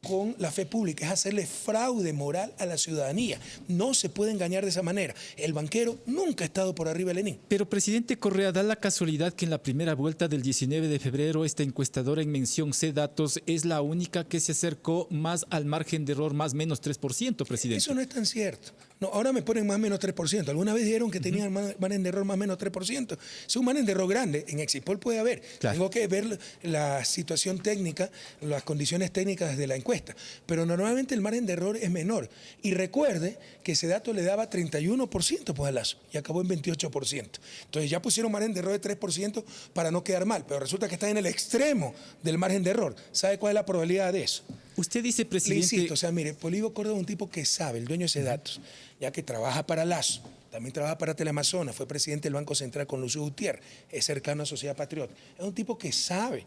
con la fe pública, es hacerle fraude moral a la ciudadanía. No se puede engañar de esa manera. El banquero nunca ha estado por arriba de Lenín. Pero, presidente Correa, da la casualidad que en la primera vuelta del 19 de febrero esta encuestadora en mención Cedatos es la única que se acercó más al margen de error, más o menos 3%, presidente. Eso no es tan cierto. No, ahora me ponen más o menos 3%. Alguna vez dijeron que tenían margen de error más o menos 3%. Es un margen de error grande. En Exipol puede haber. Claro. Tengo que ver la situación técnica, las condiciones técnicas de la encuesta. Pero normalmente el margen de error es menor. Y recuerde que ese dato le daba 31% pues, a Lasso y acabó en 28%. Entonces ya pusieron margen de error de 3% para no quedar mal. Pero resulta que está en el extremo del margen de error. ¿Sabe cuál es la probabilidad de eso? Usted dice, presidente... Le insisto, o sea, mire, Polibio Córdoba es un tipo que sabe, el dueño de ese datos, ya que trabaja para Lasso, también trabaja para Teleamazonas, fue presidente del Banco Central con Lucio Gutiérrez, es cercano a Sociedad Patriota. Es un tipo que sabe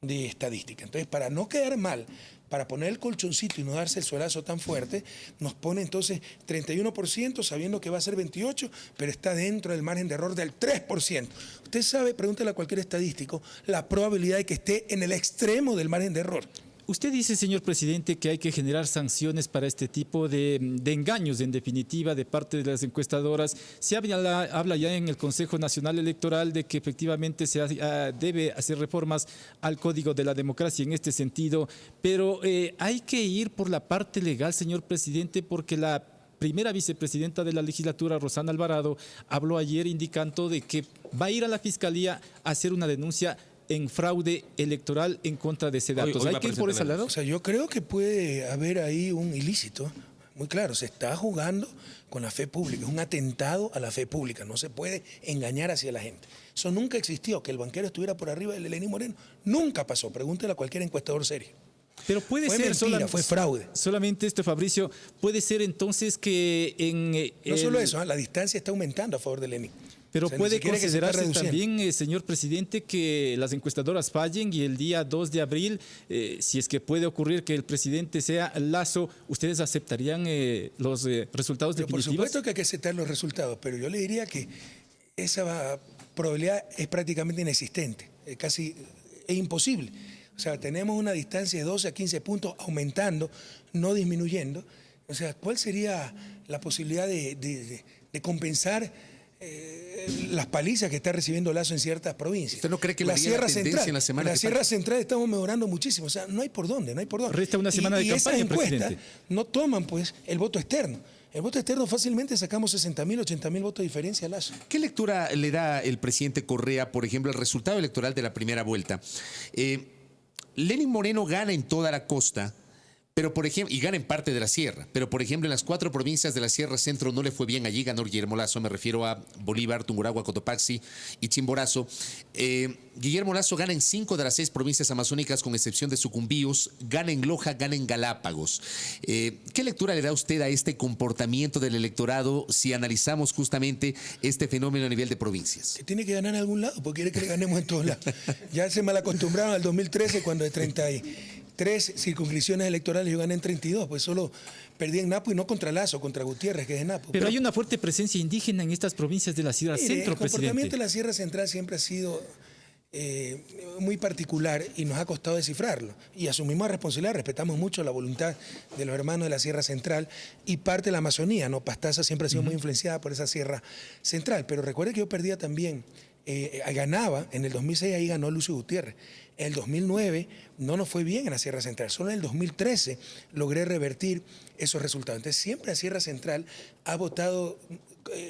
de estadística. Entonces, para no quedar mal, para poner el colchoncito y no darse el suelazo tan fuerte, nos pone entonces 31%, sabiendo que va a ser 28%, pero está dentro del margen de error del 3%. Usted sabe, pregúntele a cualquier estadístico, la probabilidad de que esté en el extremo del margen de error. Usted dice, señor presidente, que hay que generar sanciones para este tipo de engaños, en definitiva, de parte de las encuestadoras. Se habla ya en el Consejo Nacional Electoral de que efectivamente se debe hacer reformas al Código de la Democracia en este sentido, pero hay que ir por la parte legal, señor presidente, porque la primera vicepresidenta de la legislatura, Rosana Alvarado, habló ayer indicando de que va a ir a la Fiscalía a hacer una denuncia en fraude electoral en contra de ese dato. ¿Hay que ir por ese lado? O sea, yo creo que puede haber ahí un ilícito, muy claro, se está jugando con la fe pública, es un atentado a la fe pública, no se puede engañar hacia la gente. Eso nunca existió, que el banquero estuviera por arriba del Lenín Moreno, nunca pasó, pregúntele a cualquier encuestador serio. Pero puede fue ser mentira, fue fraude. Solamente esto, Fabricio, puede ser entonces que no solo eso, la distancia está aumentando a favor de Lenín. Pero puede considerarse también, señor presidente, que las encuestadoras fallen y el día 2 de abril, si es que puede ocurrir que el presidente sea Lasso, ¿ustedes aceptarían los resultados definitivos? Por supuesto que hay que aceptar los resultados, pero yo le diría que esa probabilidad es prácticamente inexistente, es imposible. O sea, tenemos una distancia de 12 a 15 puntos aumentando, no disminuyendo. O sea, ¿cuál sería la posibilidad de compensar las palizas que está recibiendo Lasso en ciertas provincias? ¿Usted no cree que la Sierra Central en la semana la Sierra Central estamos mejorando muchísimo? O sea, no hay por dónde. Resta una semana de campaña, esas encuestas presidente. No toman, pues, el voto externo. El voto externo fácilmente sacamos 60.000, 80.000 votos de diferencia a Lasso. ¿Qué lectura le da el presidente Correa, por ejemplo, al resultado electoral de la primera vuelta? Lenín Moreno gana en toda la costa, pero por ejemplo, y gana en parte de la sierra, pero por ejemplo en las 4 provincias de la Sierra Centro no le fue bien, allí ganó Guillermo Lasso, me refiero a Bolívar, Tungurahua, Cotopaxi y Chimborazo. Guillermo Lasso gana en 5 de las 6 provincias amazónicas con excepción de Sucumbíos, gana en Loja, gana en Galápagos. ¿Qué lectura le da usted a este comportamiento del electorado si analizamos justamente este fenómeno a nivel de provincias? Que tiene que ganar en algún lado, porque quiere que le ganemos en todos lados. Ya se mal acostumbraron al 2013 cuando de 33 circunscripciones electorales yo gané en 32, pues solo perdí en Napo y no contra Lasso, contra Gutiérrez, que es de Napo. Pero hay una fuerte presencia indígena en estas provincias de la Sierra Centro, el comportamiento de la Sierra Central siempre ha sido muy particular y nos ha costado descifrarlo. Y asumimos la responsabilidad, respetamos mucho la voluntad de los hermanos de la Sierra Central y parte de la Amazonía, ¿no? Pastaza siempre ha sido muy influenciada por esa Sierra Central. Pero recuerde que yo perdía también, ganaba, en el 2006 ahí ganó Lucio Gutiérrez. En el 2009 no nos fue bien en la Sierra Central, solo en el 2013 logré revertir esos resultados. Entonces siempre la Sierra Central ha votado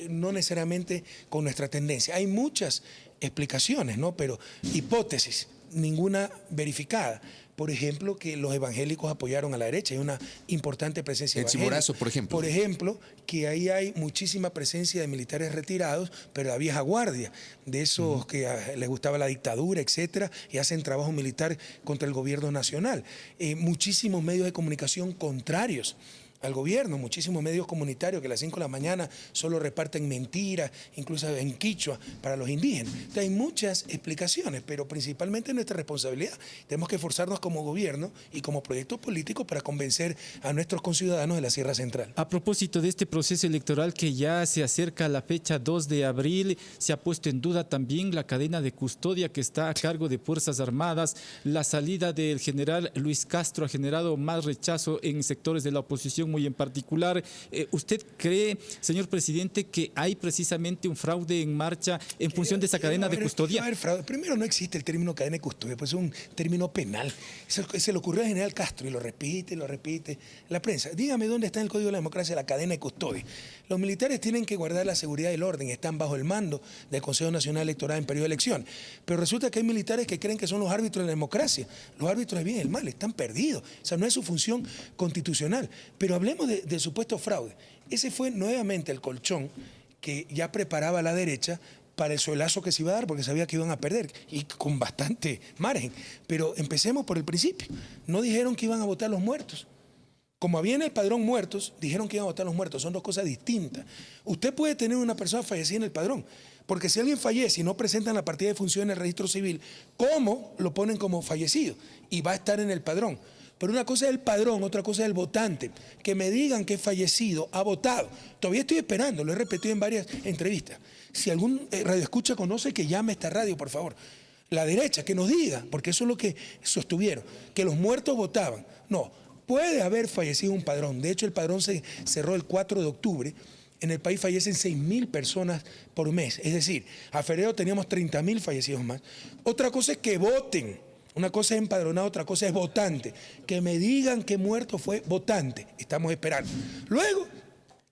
no necesariamente con nuestra tendencia. Hay muchas explicaciones, ¿no? Pero hipótesis, ninguna verificada. Por ejemplo, que los evangélicos apoyaron a la derecha, hay una importante presencia evangélica. En Chimborazo, por ejemplo. Por ejemplo, que ahí hay muchísima presencia de militares retirados, pero la vieja guardia, de esos que les gustaba la dictadura, etcétera, y hacen trabajo militar contra el gobierno nacional. Muchísimos medios de comunicación contrarios al gobierno, muchísimos medios comunitarios que a las 5 de la mañana solo reparten mentiras, incluso en quichua, para los indígenas. Entonces, hay muchas explicaciones, pero principalmente nuestra responsabilidad. Tenemos que esforzarnos como gobierno y como proyecto político para convencer a nuestros conciudadanos de la Sierra Central. A propósito de este proceso electoral que ya se acerca a la fecha 2 de abril, se ha puesto en duda también la cadena de custodia que está a cargo de Fuerzas Armadas. La salida del general Luis Castro ha generado más rechazo en sectores de la oposición situación muy en particular. ¿Usted cree, señor presidente, que hay precisamente un fraude en marcha en función de esa cadena de custodia? Fraude. Primero, no existe el término cadena de custodia, pues es un término penal. Se le ocurrió al general Castro y lo repite la prensa. Dígame dónde está en el Código de la Democracia la cadena de custodia. Los militares tienen que guardar la seguridad y el orden, están bajo el mando del Consejo Nacional Electoral en periodo de elección. Pero resulta que hay militares que creen que son los árbitros de la democracia. Los árbitros del bien y el mal están perdidos. O sea, no es su función constitucional. Pero hablemos del supuesto fraude. Ese fue nuevamente el colchón que ya preparaba la derecha para el suelazo que se iba a dar, porque sabía que iban a perder, y con bastante margen. Pero empecemos por el principio. No dijeron que iban a votar los muertos. Como había en el padrón muertos, dijeron que iban a votar los muertos. Son dos cosas distintas. Usted puede tener una persona fallecida en el padrón, porque si alguien fallece y no presentan la partida de función en el registro civil, ¿cómo lo ponen como fallecido? Y va a estar en el padrón. Pero una cosa es el padrón, otra cosa es el votante. Que me digan que es fallecido, ha votado. Todavía estoy esperando, lo he repetido en varias entrevistas. Si algún radioescucha conoce, que llame a esta radio, por favor. La derecha, que nos diga, porque eso es lo que sostuvieron, que los muertos votaban. No, puede haber fallecido un padrón. De hecho, el padrón se cerró el 4 de octubre. En el país fallecen 6.000 personas por mes. Es decir, a febrero teníamos 30.000 fallecidos más. Otra cosa es que voten. Una cosa es empadronado, otra cosa es votante. Que me digan que muerto fue votante. Estamos esperando. Luego,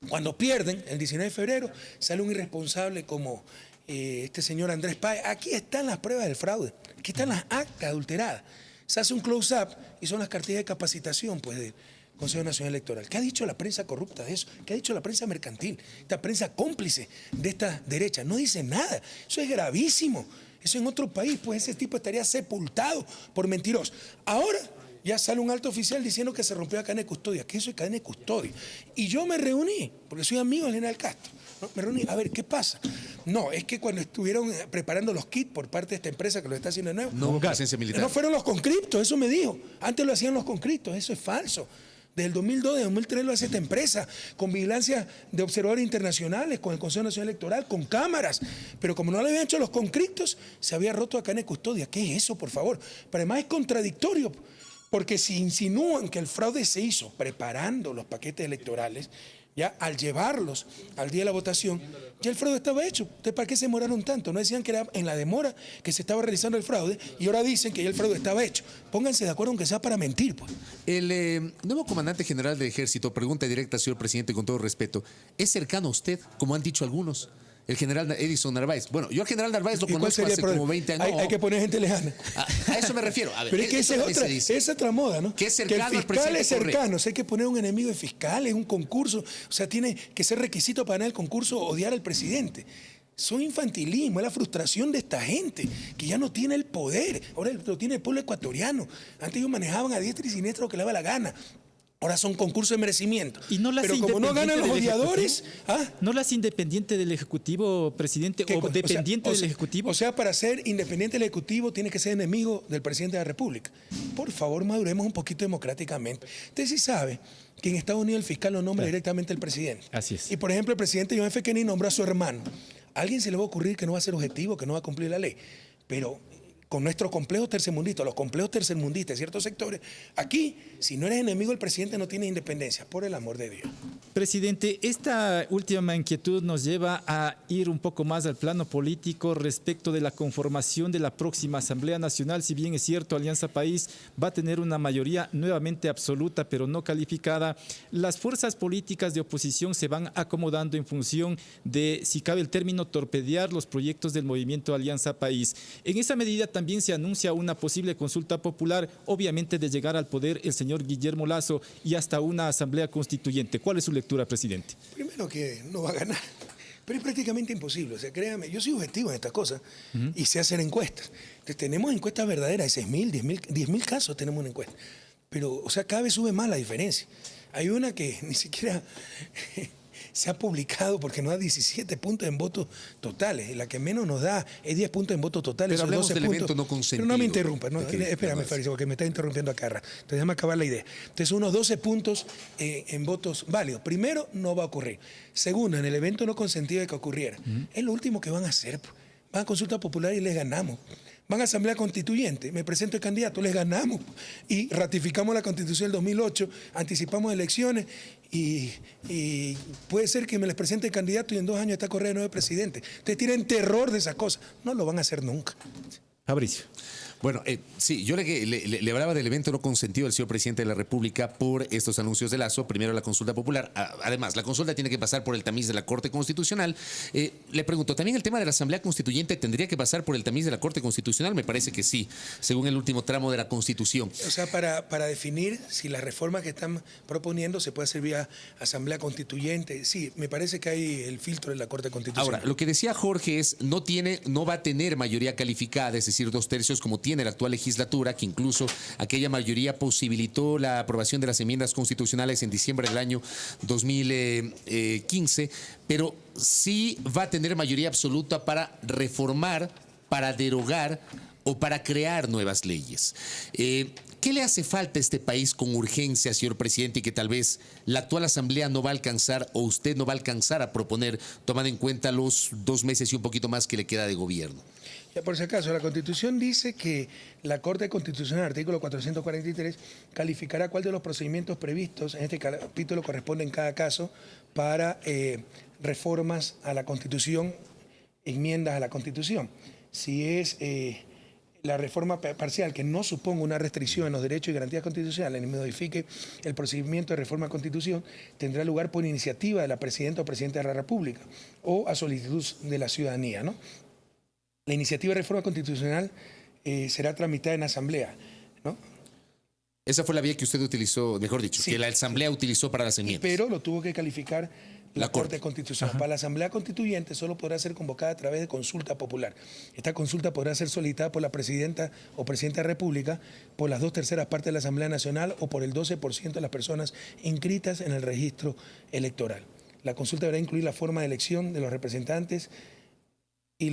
cuando pierden, el 19 de febrero, sale un irresponsable como este señor Andrés Páez. Aquí están las pruebas del fraude. Aquí están las actas adulteradas. Se hace un close-up y son las cartillas de capacitación pues, del Consejo Nacional Electoral. ¿Qué ha dicho la prensa corrupta de eso? ¿Qué ha dicho la prensa mercantil? Esta prensa cómplice de esta derecha. No dice nada. Eso es gravísimo. Eso en otro país, pues ese tipo estaría sepultado por mentiroso. Ahora ya sale un alto oficial diciendo que se rompió la cadena de custodia, que eso es cadena de custodia. Y yo me reuní, porque soy amigo del general Castro, ¿no? Me reuní, a ver, ¿qué pasa? No, es que cuando estuvieron preparando los kits por parte de esta empresa que lo está haciendo de nuevo, no hubo presencia militar. No fueron los conscriptos, eso me dijo. Antes lo hacían los conscriptos, eso es falso. Desde el 2002, de 2003 lo hace esta empresa, con vigilancia de observadores internacionales, con el Consejo Nacional Electoral, con cámaras. Pero como no le habían hecho los conscriptos, se había roto la cadena de custodia. ¿Qué es eso, por favor? Pero además es contradictorio, porque si insinúan que el fraude se hizo preparando los paquetes electorales, ya al llevarlos al día de la votación, ya el fraude estaba hecho. Entonces, ¿para qué se demoraron tanto? No decían que era en la demora que se estaba realizando el fraude y ahora dicen que ya el fraude estaba hecho. Pónganse de acuerdo aunque sea para mentir, pues. El nuevo comandante general del Ejército, pregunta directa, señor presidente, con todo respeto, ¿es cercano a usted, como han dicho algunos? El general Edison Narváez. Bueno, yo al general Narváez lo conozco hace como 20 años. Hay que poner gente lejana. A eso me refiero. A ver, pero es que esa es otra moda, ¿no? Que es cercano que el fiscal es cercano. O sea, hay que poner un enemigo de fiscal, es un concurso. O sea, tiene que ser requisito para ganar el concurso odiar al presidente. Son infantilismo, es la frustración de esta gente que ya no tiene el poder. Ahora lo tiene el pueblo ecuatoriano. Antes ellos manejaban a diestra y siniestra lo que le daba la gana. Ahora son concursos de merecimiento. ¿Y no las pero como no ganan los odiadores... ¿Ah? ¿No las independiente del Ejecutivo, presidente, o dependiente del Ejecutivo? O sea, para ser independiente del Ejecutivo tiene que ser enemigo del presidente de la República. Por favor, maduremos un poquito democráticamente. Usted sí sabe que en Estados Unidos el fiscal lo nombra directamente el presidente. Así es. Y por ejemplo, el presidente John F. Kennedy nombró a su hermano. ¿A alguien se le va a ocurrir que no va a ser objetivo, que no va a cumplir la ley? Pero con nuestros complejos tercermundistas, los complejos tercermundistas de ciertos sectores, aquí, si no eres enemigo del presidente, no tienes independencia, por el amor de Dios. Presidente, esta última inquietud nos lleva a ir un poco más al plano político respecto de la conformación de la próxima Asamblea Nacional. Si bien es cierto, Alianza País va a tener una mayoría nuevamente absoluta, pero no calificada, las fuerzas políticas de oposición se van acomodando en función de, si cabe el término, torpedear los proyectos del movimiento Alianza País. En esa medida también se anuncia una posible consulta popular, obviamente de llegar al poder el señor Guillermo Lasso y hasta una asamblea constituyente. ¿Cuál es su lectura, presidente? Primero que no va a ganar, pero es prácticamente imposible. O sea, créame, yo soy objetivo en estas cosas y sé hacer encuestas. Entonces, tenemos encuestas verdaderas, 6.000, 10.000 casos tenemos una encuesta. Pero, o sea, cada vez sube más la diferencia. Hay una que ni siquiera se ha publicado porque nos da 17 puntos en votos totales. Y la que menos nos da es 10 puntos en votos totales. Pero hablemos del puntos. evento no consentido. Pero no me interrumpa. No, okay, espérame, Fabricio, porque me está interrumpiendo acá. Entonces déjame acabar la idea. Entonces unos 12 puntos en votos válidos. Primero, no va a ocurrir. Segundo, en el evento no consentido de que ocurriera. Es lo último que van a hacer. Van a consulta popular y les ganamos. Van a asamblea constituyente, me presento el candidato, les ganamos. Y ratificamos la Constitución del 2008, anticipamos elecciones y puede ser que me les presente el candidato y en 2 años está corriendo de nuevo presidente. Ustedes tienen terror de esas cosas. No lo van a hacer nunca. Fabricio. Bueno, sí, yo le hablaba del evento no consentido del señor presidente de la República por estos anuncios de Lasso. Primero la consulta popular. Además, la consulta tiene que pasar por el tamiz de la Corte Constitucional. Le pregunto, ¿también el tema de la Asamblea Constituyente tendría que pasar por el tamiz de la Corte Constitucional? Me parece que sí, según el último tramo de la Constitución. O sea, para definir si las reformas que están proponiendo se puede hacer vía Asamblea Constituyente. Sí, me parece que hay el filtro de la Corte Constitucional. Ahora, lo que decía Jorge es, no va a tener mayoría calificada, es decir, 2/3 como tiene la actual legislatura, que incluso aquella mayoría posibilitó la aprobación de las enmiendas constitucionales en diciembre del año 2015, pero sí va a tener mayoría absoluta para reformar, para derogar o para crear nuevas leyes. ¿Qué le hace falta a este país con urgencia, señor presidente, y que tal vez la actual Asamblea no va a alcanzar o usted no va a alcanzar a proponer, tomando en cuenta los 2 meses y un poquito más que le queda de gobierno? Ya por si acaso, la Constitución dice que la Corte Constitucional, artículo 443, calificará cuál de los procedimientos previstos en este capítulo corresponde en cada caso para reformas a la Constitución, enmiendas a la Constitución. Si es la reforma parcial que no suponga una restricción en los derechos y garantías constitucionales ni modifique el procedimiento de reforma a Constitución, tendrá lugar por iniciativa de la Presidenta o Presidente de la República o a solicitud de la ciudadanía, ¿no? La iniciativa de reforma constitucional será tramitada en asamblea, ¿no? Esa fue la vía que usted utilizó, mejor dicho, sí, que la asamblea utilizó para las enmiendas. Pero lo tuvo que calificar la Corte Constitucional. Ajá. Para la asamblea constituyente solo podrá ser convocada a través de consulta popular. Esta consulta podrá ser solicitada por la presidenta o presidenta de la República, por las 2/3 partes de la Asamblea Nacional o por el 12% de las personas inscritas en el registro electoral. La consulta deberá incluir la forma de elección de los representantes y de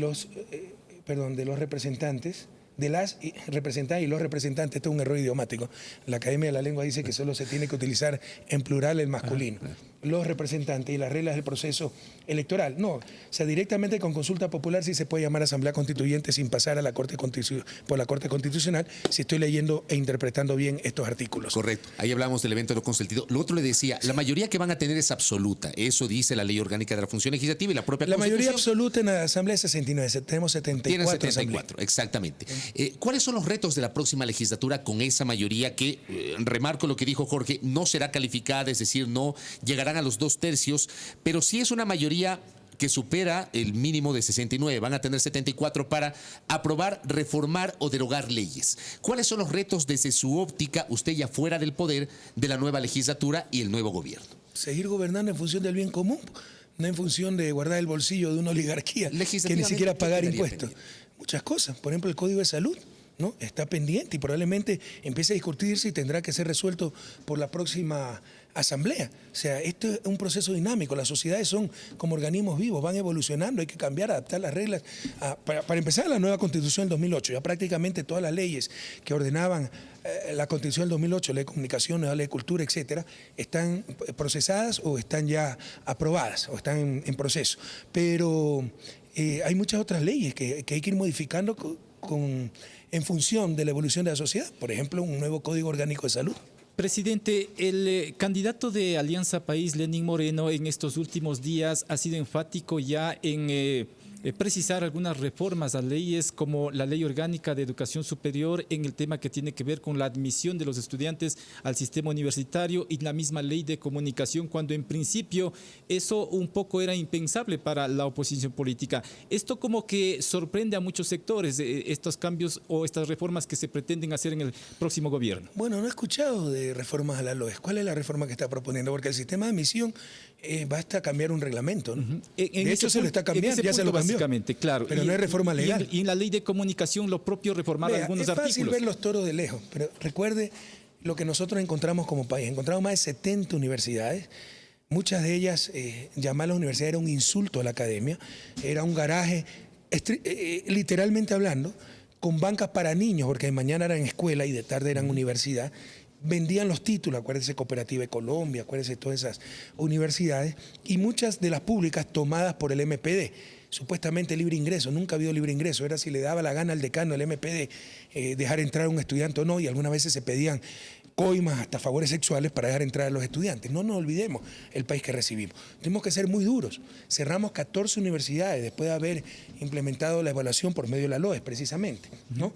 los representantes, de las representantes y los representantes. Esto es un error idiomático. La Academia de la Lengua dice que solo se tiene que utilizar en plural el masculino. Los representantes y las reglas del proceso electoral. No, o sea, directamente con consulta popular sí se puede llamar Asamblea Constituyente sin pasar a la Corte por la Corte Constitucional, si estoy leyendo e interpretando bien estos artículos. Correcto. Ahí hablamos del evento no consentido. Lo otro le decía, la mayoría que van a tener es absoluta. Eso dice la Ley Orgánica de la Función Legislativa y la propia Constitución. La mayoría absoluta en la Asamblea es 69, tenemos 74. Tienen 74, exactamente. ¿Cuáles son los retos de la próxima legislatura con esa mayoría que, remarco lo que dijo Jorge, no será calificada, es decir, no llegarán a los 2/3, pero sí es una mayoría que supera el mínimo de 69, van a tener 74 para aprobar, reformar o derogar leyes? ¿Cuáles son los retos desde su óptica, usted ya fuera del poder, de la nueva legislatura y el nuevo gobierno? Seguir gobernando en función del bien común, no en función de guardar el bolsillo de una oligarquía que ni siquiera pagar impuestos. Muchas cosas, por ejemplo el Código de Salud, ¿no? Está pendiente y probablemente empiece a discutirse y tendrá que ser resuelto por la próxima asamblea. O sea, esto es un proceso dinámico, las sociedades son como organismos vivos, van evolucionando, hay que cambiar, adaptar las reglas. Para empezar, la nueva Constitución del 2008, ya prácticamente todas las leyes que ordenaban la Constitución del 2008, ley de comunicación, la ley de cultura, etcétera, están procesadas o están ya aprobadas o están en proceso. Pero hay muchas otras leyes que hay que ir modificando en función de la evolución de la sociedad. Por ejemplo, un nuevo Código Orgánico de Salud. Presidente, el candidato de Alianza País, Lenín Moreno, en estos últimos días ha sido enfático ya en precisar algunas reformas a leyes como la Ley Orgánica de Educación Superior en el tema que tiene que ver con la admisión de los estudiantes al sistema universitario y la misma Ley de Comunicación, cuando en principio eso un poco era impensable para la oposición política. Esto como que sorprende a muchos sectores, estos cambios o estas reformas que se pretenden hacer en el próximo gobierno. Bueno, no he escuchado de reformas a la LOES. ¿Cuál es la reforma que está proponiendo? Porque el sistema de admisión basta cambiar un reglamento, ¿no? De hecho, se lo está cambiando, ya se lo cambió. Básicamente, claro. Pero no hay reforma legal. Y en la Ley de Comunicación lo propio reformar algunos artículos. Es fácil ver los toros de lejos, pero recuerde lo que nosotros encontramos como país. Encontramos más de 70 universidades. Muchas de ellas, llamarlas universidades era un insulto a la academia. Era un garaje, literalmente hablando, con bancas para niños, porque de mañana eran escuela y de tarde eran universidad. Vendían los títulos, acuérdense Cooperativa de Colombia, acuérdense todas esas universidades, y muchas de las públicas tomadas por el MPD. supuestamente libre ingreso. Nunca ha habido libre ingreso, era si le daba la gana al decano del MPD dejar entrar a un estudiante o no, y algunas veces se pedían coimas, hasta favores sexuales para dejar entrar a los estudiantes. No nos olvidemos el país que recibimos. Tenemos que ser muy duros. Cerramos 14 universidades después de haber implementado la evaluación por medio de la LOES, precisamente, ¿no?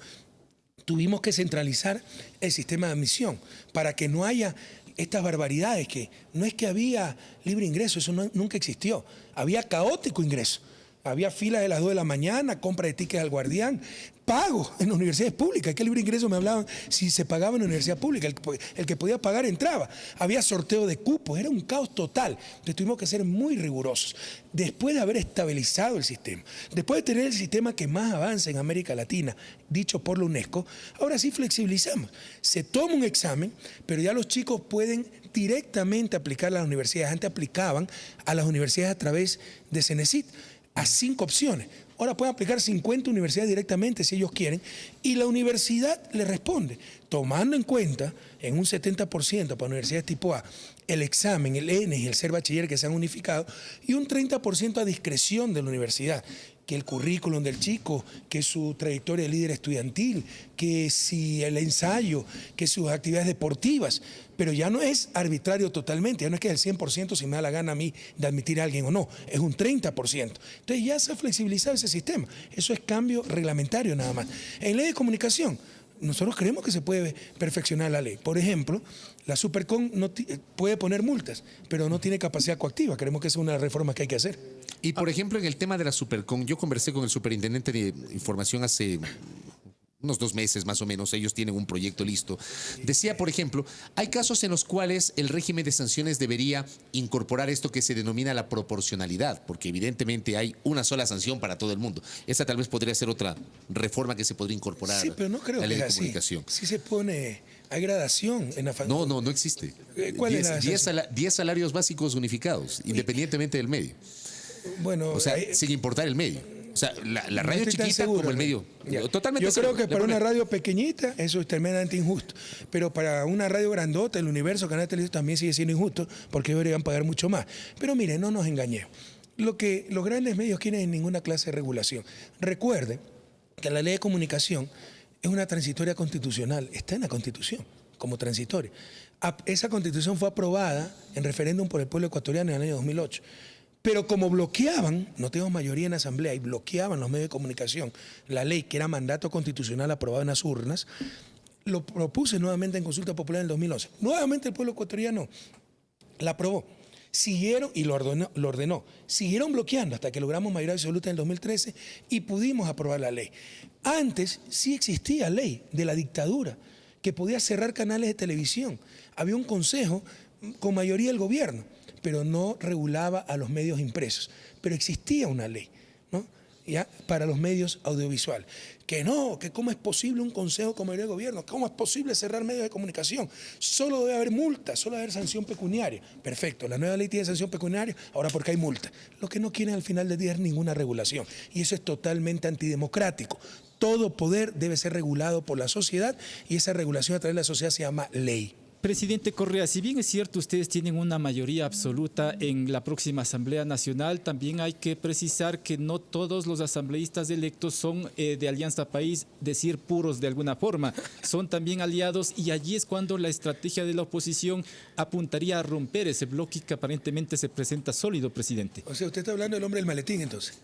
Tuvimos que centralizar el sistema de admisión para que no haya estas barbaridades, que no es que había libre ingreso, eso nunca existió. Había caótico ingreso. Había filas de las 2 de la mañana, compra de tickets al guardián, pago en las universidades públicas. ¿Qué libre ingreso me hablaban? Si se pagaba en la universidad pública, el que podía pagar entraba. Había sorteo de cupos, era un caos total. Entonces tuvimos que ser muy rigurosos. Después de haber estabilizado el sistema, después de tener el sistema que más avanza en América Latina, dicho por la UNESCO, ahora sí flexibilizamos. Se toma un examen, pero ya los chicos pueden directamente aplicar a las universidades. Antes aplicaban a las universidades a través de Cenecit, a 5 opciones. Ahora pueden aplicar 50 universidades directamente si ellos quieren, y la universidad le responde, tomando en cuenta en un 70% para universidades tipo A el examen, el ENES y el ser bachiller que se han unificado, y un 30% a discreción de la universidad, que el currículum del chico, que su trayectoria de líder estudiantil, que si el ensayo, que sus actividades deportivas, pero ya no es arbitrario totalmente, ya no es que es el 100% si me da la gana a mí de admitir a alguien o no, es un 30%. Entonces ya se ha flexibilizado ese sistema, eso es cambio reglamentario nada más. En ley de comunicación, nosotros creemos que se puede perfeccionar la ley. Por ejemplo, la Supercon puede poner multas, pero no tiene capacidad coactiva. Creemos que esa es una reforma que hay que hacer. Y por ejemplo, en el tema de la Supercon, yo conversé con el superintendente de información hace unos 2 meses más o menos, ellos tienen un proyecto listo. Decía, por ejemplo, hay casos en los cuales el régimen de sanciones debería incorporar esto que se denomina la proporcionalidad, porque evidentemente hay una sola sanción para todo el mundo. Esa tal vez podría ser otra reforma que se podría incorporar. Sí, pero no creo a la ley que de es comunicación. así. Sí se pone, hay gradación en la No, no existe. ¿Cuál es la sanción? 10 salarios básicos unificados, independientemente del medio. Bueno, o sea, sin importar el medio. O sea, la radio chiquita seguro, como el medio. Totalmente yo creo que para una radio radio pequeñita eso es tremendamente injusto. Pero para una radio grandota, el Universo, Canal de Televisión, también sigue siendo injusto porque deberían pagar mucho más. Pero mire, no nos engañemos. Lo que los grandes medios quieren es ninguna clase de regulación. Recuerde que la ley de comunicación es una transitoria constitucional. Está en la Constitución como transitoria. Esa Constitución fue aprobada en referéndum por el pueblo ecuatoriano en el año 2008. Pero como bloqueaban, no tenemos mayoría en la Asamblea, y bloqueaban los medios de comunicación la ley que era mandato constitucional aprobado en las urnas, lo propuse nuevamente en consulta popular en el 2011. Nuevamente el pueblo ecuatoriano la aprobó. Siguieron, y lo ordenó, siguieron bloqueando hasta que logramos mayoría absoluta en el 2013 y pudimos aprobar la ley. Antes sí existía ley de la dictadura que podía cerrar canales de televisión. Había un consejo con mayoría del gobierno, pero no regulaba a los medios impresos. Pero existía una ley, ¿no? ¿Ya? Para los medios audiovisuales. Que no, que cómo es posible un consejo con mayoría de gobierno, cómo es posible cerrar medios de comunicación. Solo debe haber multa, solo debe haber sanción pecuniaria. Perfecto, la nueva ley tiene sanción pecuniaria, ahora porque hay multa. Lo que no quieren al final del día es ninguna regulación. Y eso es totalmente antidemocrático. Todo poder debe ser regulado por la sociedad y esa regulación a través de la sociedad se llama ley. Presidente Correa, si bien es cierto ustedes tienen una mayoría absoluta en la próxima Asamblea Nacional, también hay que precisar que no todos los asambleístas electos son de Alianza País, decir puros de alguna forma, son también aliados y allí es cuando la estrategia de la oposición apuntaría a romper ese bloque que aparentemente se presenta sólido, presidente. O sea, usted está hablando del hombre del maletín entonces.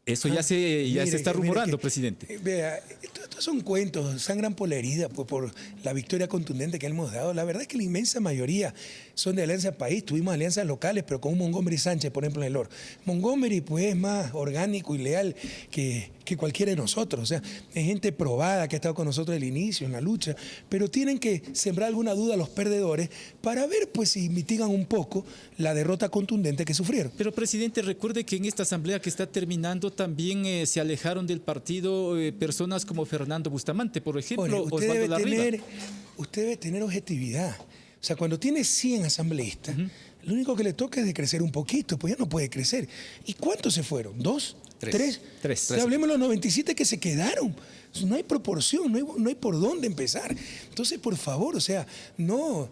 Eso ya se está rumorando, presidente. Vea, estos son cuentos, sangran por la herida por la victoria contundente que hemos dado. La verdad es que la inmensa mayoría son de Alianza País. Tuvimos alianzas locales, pero con un Montgomery Sánchez, por ejemplo, en el Oro. Montgomery, pues, es más orgánico y leal que cualquiera de nosotros. O sea, es gente probada que ha estado con nosotros desde el inicio, en la lucha, pero tienen que sembrar alguna duda a los perdedores para ver, pues, si mitigan un poco la derrota contundente que sufrieron. Pero, presidente, recuerde que en esta asamblea que está terminando también se alejaron del partido personas como Fernando Bustamante, por ejemplo, Osvaldo Larriva. Usted debe tener objetividad. O sea, cuando tiene 100 asambleístas, lo único que le toca es de crecer un poquito, pues ya no puede crecer. ¿Y cuántos se fueron? ¿2? ¿Tres? O sea, hablemos de los 97 que se quedaron. No hay proporción, no hay por dónde empezar. Entonces, por favor, o sea, no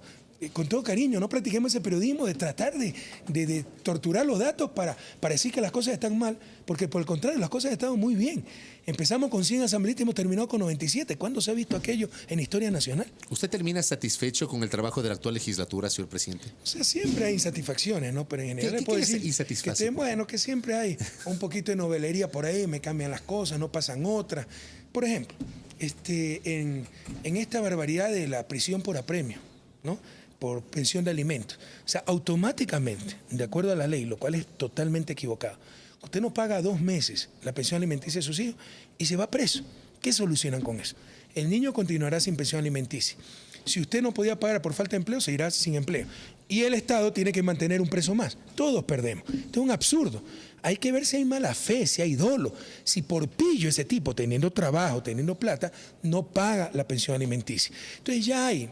con todo cariño, no practiquemos ese periodismo de tratar de torturar los datos para decir que las cosas están mal, porque por el contrario, las cosas están muy bien. Empezamos con 100 asambleístas y hemos terminado con 97. ¿Cuándo se ha visto aquello en historia nacional? ¿Usted termina satisfecho con el trabajo de la actual legislatura, señor presidente? O sea, siempre hay insatisfacciones, ¿no? Pero en general ¿Qué puedo le decir insatisface? que siempre hay un poquito de novelería por ahí, me cambian las cosas, no pasan otras. Por ejemplo, en esta barbaridad de la prisión por apremio, ¿no? Por pensión de alimentos. O sea, automáticamente, de acuerdo a la ley, lo cual es totalmente equivocado, usted no paga 2 meses la pensión alimenticia de sus hijos y se va preso. ¿Qué solucionan con eso? El niño continuará sin pensión alimenticia. Si usted no podía pagar por falta de empleo, se irá sin empleo. Y el Estado tiene que mantener un preso más. Todos perdemos. Esto es un absurdo. Hay que ver si hay mala fe, si hay dolo. Si por pillo ese tipo, teniendo trabajo, teniendo plata, no paga la pensión alimenticia. Entonces ya hay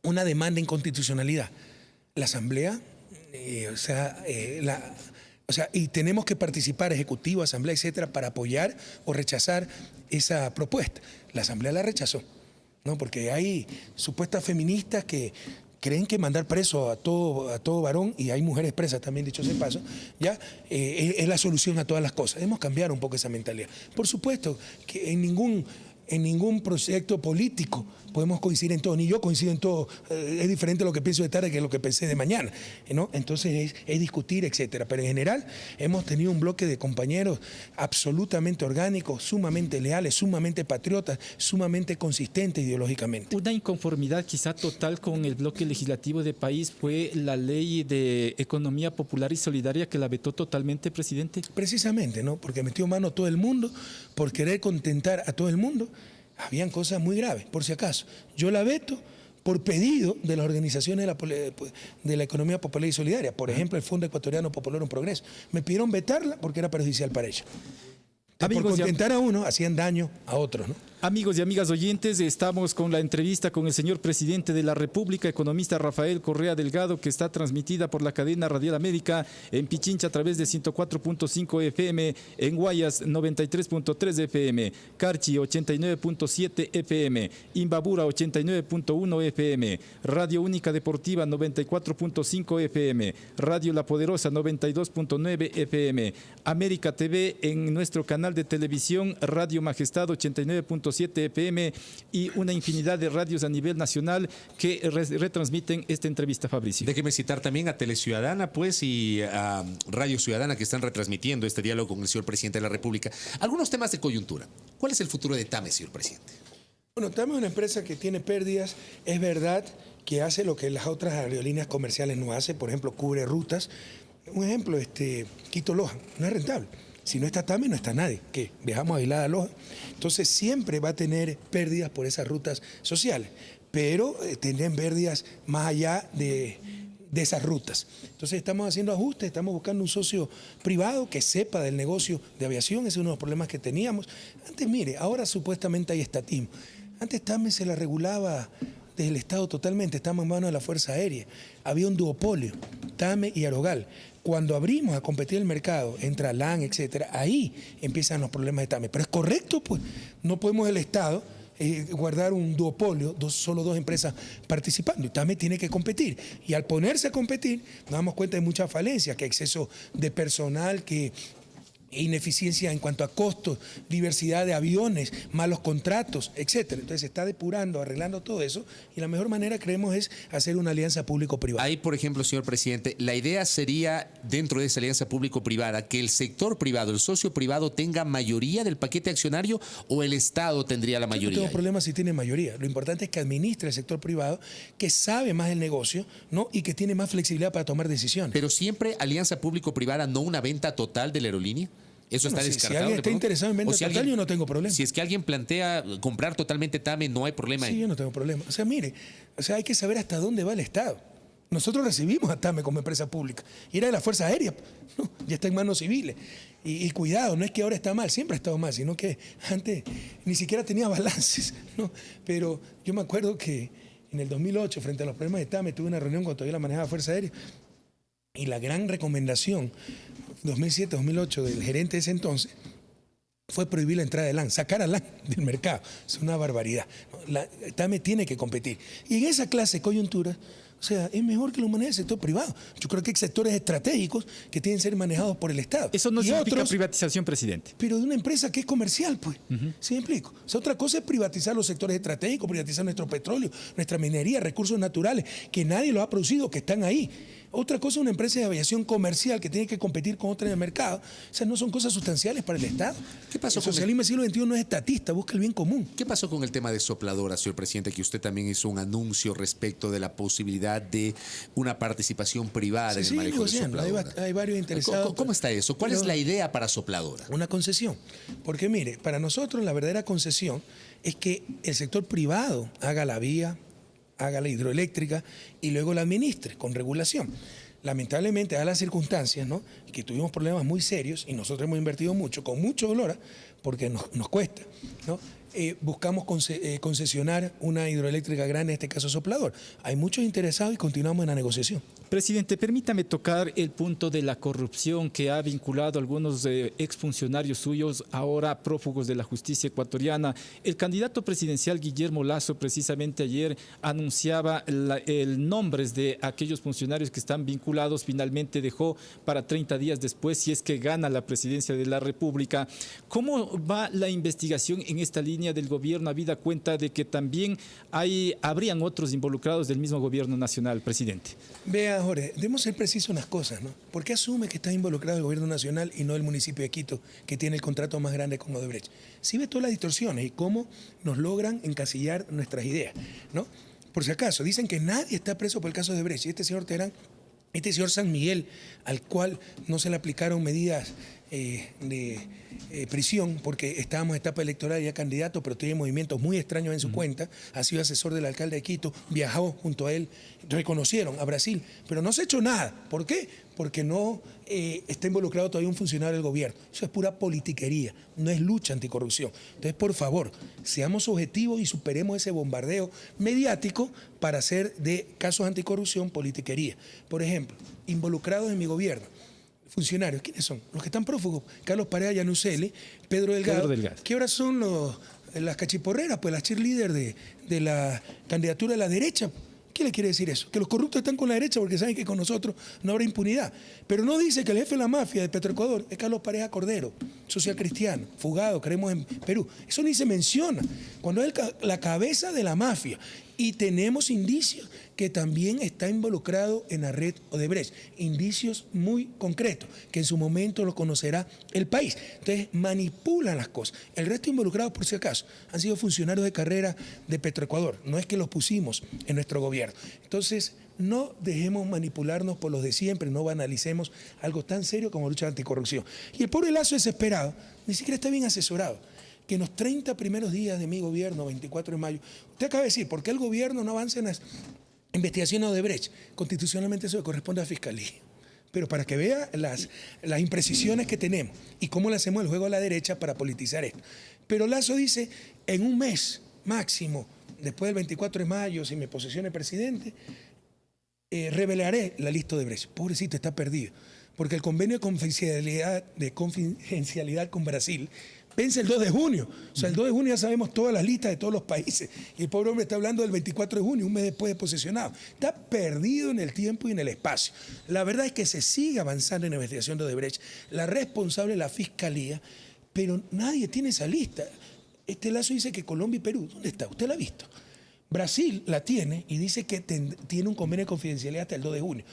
una demanda de inconstitucionalidad. La Asamblea, y tenemos que participar, Ejecutivo, Asamblea, etcétera, para apoyar o rechazar esa propuesta. La Asamblea la rechazó, ¿no? Porque hay supuestas feministas que creen que mandar preso a todo varón, y hay mujeres presas también, dicho sea de paso, ya es la solución a todas las cosas. Debemos cambiar un poco esa mentalidad. Por supuesto que en ningún proyecto político podemos coincidir en todo, ni yo coincido en todo, es diferente lo que pienso de tarde que lo que pensé de mañana, ¿no? Entonces es discutir, etcétera. Pero en general hemos tenido un bloque de compañeros absolutamente orgánicos, sumamente leales, sumamente patriotas, sumamente consistentes ideológicamente. Una inconformidad quizá total con el bloque legislativo de país fue la ley de economía popular y solidaria que la vetó totalmente, presidente. Precisamente, ¿no? Porque metió mano todo el mundo, por querer contentar a todo el mundo. Habían cosas muy graves, por si acaso. Yo la veto por pedido de las organizaciones de la economía popular y solidaria. Por ejemplo, el Fondo Ecuatoriano Popular Un Progreso. Me pidieron vetarla porque era perjudicial para ellos. Por contentar a uno, hacían daño a otros, ¿no? Amigos y amigas oyentes, estamos con la entrevista con el señor presidente de la República, economista Rafael Correa Delgado, que está transmitida por la cadena Radial América en Pichincha a través de 104.5 FM, en Guayas 93.3 FM, Carchi 89.7 FM, Imbabura 89.1 FM, Radio Única Deportiva 94.5 FM, Radio La Poderosa 92.9 FM, América TV en nuestro canal de televisión, Radio Majestad 89.7 FM y una infinidad de radios a nivel nacional que retransmiten esta entrevista, Fabricio. Déjeme citar también a Teleciudadana, pues, y a Radio Ciudadana, que están retransmitiendo este diálogo con el señor presidente de la República. Algunos temas de coyuntura. ¿Cuál es el futuro de TAME, señor presidente? Bueno, TAME es una empresa que tiene pérdidas. Es verdad que hace lo que las otras aerolíneas comerciales no hacen. Por ejemplo, cubre rutas. Un ejemplo, Quito-Loja, no es rentable. Si no está TAME, no está nadie, que viajamos a Aguilar a Loja. Entonces siempre va a tener pérdidas por esas rutas sociales, pero tendrán pérdidas más allá de esas rutas. Entonces estamos haciendo ajustes, estamos buscando un socio privado que sepa del negocio de aviación. Ese es uno de los problemas que teníamos. Antes, mire, ahora supuestamente hay estatismo. Antes TAME se la regulaba desde el Estado totalmente, estamos en manos de la Fuerza Aérea. Había un duopolio, TAME y Aerogal. Cuando abrimos a competir el mercado, entra LAN, etcétera, ahí empiezan los problemas de TAME. Pero es correcto, pues, no podemos el Estado guardar un duopolio, solo 2 empresas participando. Y TAME tiene que competir. Y al ponerse a competir, nos damos cuenta de muchas falencias, que exceso de personal, que ineficiencia en cuanto a costos, diversidad de aviones, malos contratos, etcétera. Entonces se está depurando, arreglando todo eso, y la mejor manera, creemos, es hacer una alianza público-privada. Ahí, por ejemplo, señor presidente, la idea sería, dentro de esa alianza público-privada, que el sector privado, el socio privado, tenga mayoría del paquete accionario, o el Estado tendría la mayoría. No tengo problema si tiene mayoría. Lo importante es que administre el sector privado, que sabe más del negocio, ¿no? Y que tiene más flexibilidad para tomar decisiones. Pero siempre alianza público-privada, no una venta total de la aerolínea. Eso está descartado. Si alguien está interesado en venta total, yo no tengo problema. Si es que alguien plantea comprar totalmente TAME, no hay problema. Sí, yo no tengo problema. O sea, mire, hay que saber hasta dónde va el Estado. Nosotros recibimos a TAME como empresa pública. Y era de la Fuerza Aérea. No, ya está en manos civiles. Y cuidado, no es que ahora está mal, siempre ha estado mal, sino que antes ni siquiera tenía balances, ¿no? Pero yo me acuerdo que en el 2008, frente a los problemas de TAME, tuve una reunión cuando todavía la manejaba Fuerza Aérea. Y la gran recomendación 2007-2008 del gerente de ese entonces fue prohibir la entrada de LAN, sacar a LAN del mercado. Es una barbaridad. TAME tiene que competir. Y en esa clase de coyunturas, O sea, es mejor que lo maneje el sector privado. Yo creo que hay sectores estratégicos que tienen que ser manejados por el Estado. Eso no y significa otros, privatización, presidente. pero de una empresa que es comercial, pues. ¿Sí me explico? O sea, otra cosa es privatizar los sectores estratégicos, privatizar nuestro petróleo, nuestra minería, recursos naturales, que nadie los ha producido, que están ahí. Otra cosa es una empresa de aviación comercial que tiene que competir con otra en el mercado. O sea, no son cosas sustanciales para el Estado. ¿Qué pasó el socialismo del siglo XXI no es estatista, busca el bien común. ¿Qué pasó con el tema de Sopladora, señor presidente? Que usted también hizo un anuncio respecto de la posibilidad de una participación privada en el manejo de Sopladora. Hay varios interesados. ¿Cómo está eso? ¿Cuál es la idea para Sopladora? Una concesión. Porque mire, para nosotros la verdadera concesión es que el sector privado haga la vía, haga la hidroeléctrica y luego la administre con regulación. Lamentablemente, a las circunstancias, ¿no?, que tuvimos problemas muy serios y nosotros hemos invertido mucho, con mucho dolor, porque nos cuesta, ¿no? Buscamos concesionar una hidroeléctrica grande, en este caso Soplador. Hay muchos interesados y continuamos en la negociación. Presidente, permítame tocar el punto de la corrupción que ha vinculado a algunos exfuncionarios suyos, ahora prófugos de la justicia ecuatoriana. El candidato presidencial Guillermo Lasso precisamente ayer anunciaba el nombres de aquellos funcionarios que están vinculados. Finalmente dejó para 30 días después, si es que gana la presidencia de la República. ¿Cómo va la investigación en esta línea del gobierno, habida cuenta de que también habrían otros involucrados del mismo gobierno nacional, presidente? Vea, Jorge, debemos ser precisos en las cosas, ¿no? ¿Por qué asume que está involucrado el gobierno nacional y no el municipio de Quito, que tiene el contrato más grande con Odebrecht? Sí ve todas las distorsiones y cómo nos logran encasillar nuestras ideas, ¿no? Por si acaso, dicen que nadie está preso por el caso de Odebrecht. Y este señor Terán, este señor San Miguel, al cual no se le aplicaron medidas de prisión porque estábamos en etapa electoral y ya candidato, pero tiene movimientos muy extraños en su cuenta, ha sido asesor del alcalde de Quito, viajó junto a él, reconocieron a Brasil, pero no se ha hecho nada. ¿Por qué? Porque no está involucrado todavía un funcionario del gobierno. Eso es pura politiquería, no es lucha anticorrupción. Entonces, por favor, seamos objetivos y superemos ese bombardeo mediático para hacer de casos anticorrupción politiquería. Por ejemplo, involucrados en mi gobierno, funcionarios, ¿quiénes son? Los que están prófugos: Carlos Pareja Yanuseli, Pedro Delgado. ¿Qué horas son las cachiporreras? Pues las cheerleaders de la candidatura de la derecha. ¿Qué le quiere decir eso? Que los corruptos están con la derecha porque saben que con nosotros no habrá impunidad. Pero no dice que el jefe de la mafia de Petroecuador es Carlos Pareja Cordero, social cristiano, fugado, creemos en Perú. Eso ni se menciona. Cuando es la cabeza de la mafia. Y tenemos indicios que también está involucrado en la red Odebrecht. Indicios muy concretos, que en su momento lo conocerá el país. Entonces, manipulan las cosas. El resto involucrados, por si acaso, han sido funcionarios de carrera de Petroecuador. No es que los pusimos en nuestro gobierno. Entonces, no dejemos manipularnos por los de siempre, no banalicemos algo tan serio como lucha anticorrupción. Y el pobre Lasso, desesperado, ni siquiera está bien asesorado. Que en los 30 primeros días de mi gobierno, 24 de mayo, usted acaba de decir, ¿por qué el gobierno no avanza en las investigaciones de Odebrecht? Constitucionalmente eso le corresponde a la Fiscalía. Pero para que vea las imprecisiones que tenemos y cómo le hacemos el juego a la derecha para politizar esto. Pero Lasso dice, en un mes máximo, después del 24 de mayo, si me posesione presidente, revelaré la lista de Odebrecht. Pobrecito, está perdido. Porque el convenio de confidencialidad con Brasil vence el 2 de junio. O sea, el 2 de junio ya sabemos todas las listas de todos los países. Y el pobre hombre está hablando del 24 de junio, un mes después de posesionado. Está perdido en el tiempo y en el espacio. La verdad es que se sigue avanzando en la investigación de Odebrecht. La responsable es la Fiscalía, pero nadie tiene esa lista. Este Lasso dice que Colombia y Perú, ¿dónde está? ¿Usted la ha visto? Brasil la tiene y dice que tiene un convenio de confidencialidad hasta el 2 de junio.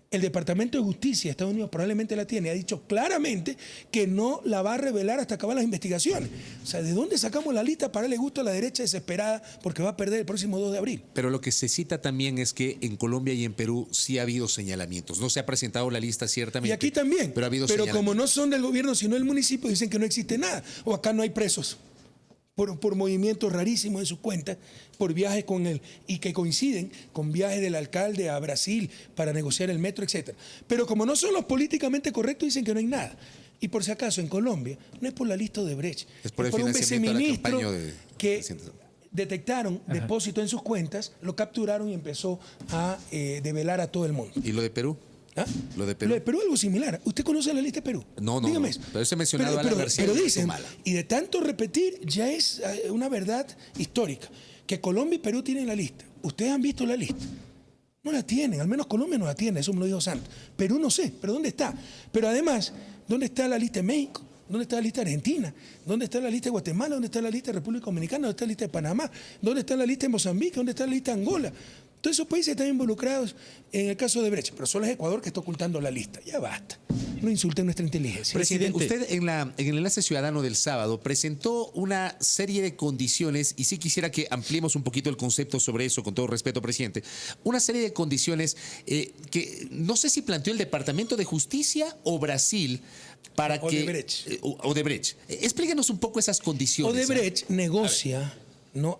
El Departamento de Justicia de Estados Unidos probablemente la tiene. Ha dicho claramente que no la va a revelar hasta acabar las investigaciones. O sea, ¿de dónde sacamos la lista para darle gusto a la derecha desesperada porque va a perder el próximo 2 de abril? Pero lo que se cita también es que en Colombia y en Perú sí ha habido señalamientos. No se ha presentado la lista ciertamente. Y aquí también. Pero ha habido pero como no son del gobierno sino del municipio, dicen que no existe nada. O acá no hay presos. Por movimientos rarísimos en sus cuentas, por viajes con él y que coinciden con viajes del alcalde a Brasil para negociar el metro, etc. Pero como no son los políticamente correctos, dicen que no hay nada. Y por si acaso, en Colombia, no es por la lista de Odebrecht, es por un viceministro que presidente. Detectaron depósito en sus cuentas, lo capturaron y empezó a develar a todo el mundo. ¿Y lo de Perú? ¿Ah? Lo de Perú. Lo de Perú es algo similar. ¿Usted conoce la lista de Perú? No. Dígame eso. Pero ese mencionado a la García. Pero dicen, y de tanto repetir, ya es una verdad histórica, que Colombia y Perú tienen la lista. ¿Ustedes han visto la lista? No la tienen, al menos Colombia no la tiene, eso me lo dijo Santos. Perú no sé, pero ¿dónde está? Pero además, ¿dónde está la lista de México? ¿Dónde está la lista de Argentina? ¿Dónde está la lista de Guatemala? ¿Dónde está la lista de República Dominicana? ¿Dónde está la lista de Panamá? ¿Dónde está la lista de Mozambique? ¿Dónde está la lista de Angola? Todos esos países están involucrados en el caso de Brecht, pero solo es Ecuador que está ocultando la lista. Ya basta. No insulten nuestra inteligencia. Presidente, usted en el enlace ciudadano del sábado presentó una serie de condiciones, y sí quisiera que ampliemos un poquito el concepto sobre eso, con todo respeto, presidente. Una serie de condiciones que no sé si planteó el Departamento de Justicia o Brasil para que... Odebrecht. Explíquenos un poco esas condiciones. Odebrecht negocia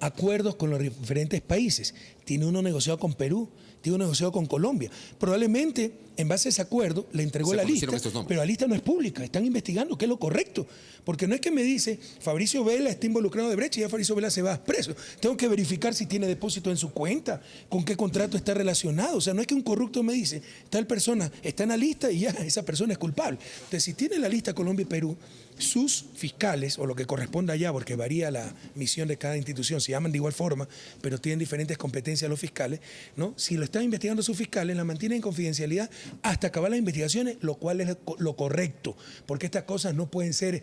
acuerdos con los diferentes países. Tiene uno negociado con Perú, tiene uno negociado con Colombia. Probablemente, en base a ese acuerdo, le entregó la lista, pero la lista no es pública. Están investigando qué es lo correcto. Porque no es que me dice, Fabricio Vela está involucrado de Brecht y ya Fabricio Vela se va preso. Tengo que verificar si tiene depósito en su cuenta, con qué contrato está relacionado. O sea, no es que un corrupto me dice, tal persona está en la lista y ya esa persona es culpable. Entonces, si tiene la lista Colombia y Perú, sus fiscales, o lo que corresponda allá, porque varía la misión de cada institución, se llaman de igual forma, pero tienen diferentes competencias los fiscales, ¿no? Si lo están investigando sus fiscales, la mantienen en confidencialidad hasta acabar las investigaciones, lo cual es lo correcto, porque estas cosas no pueden ser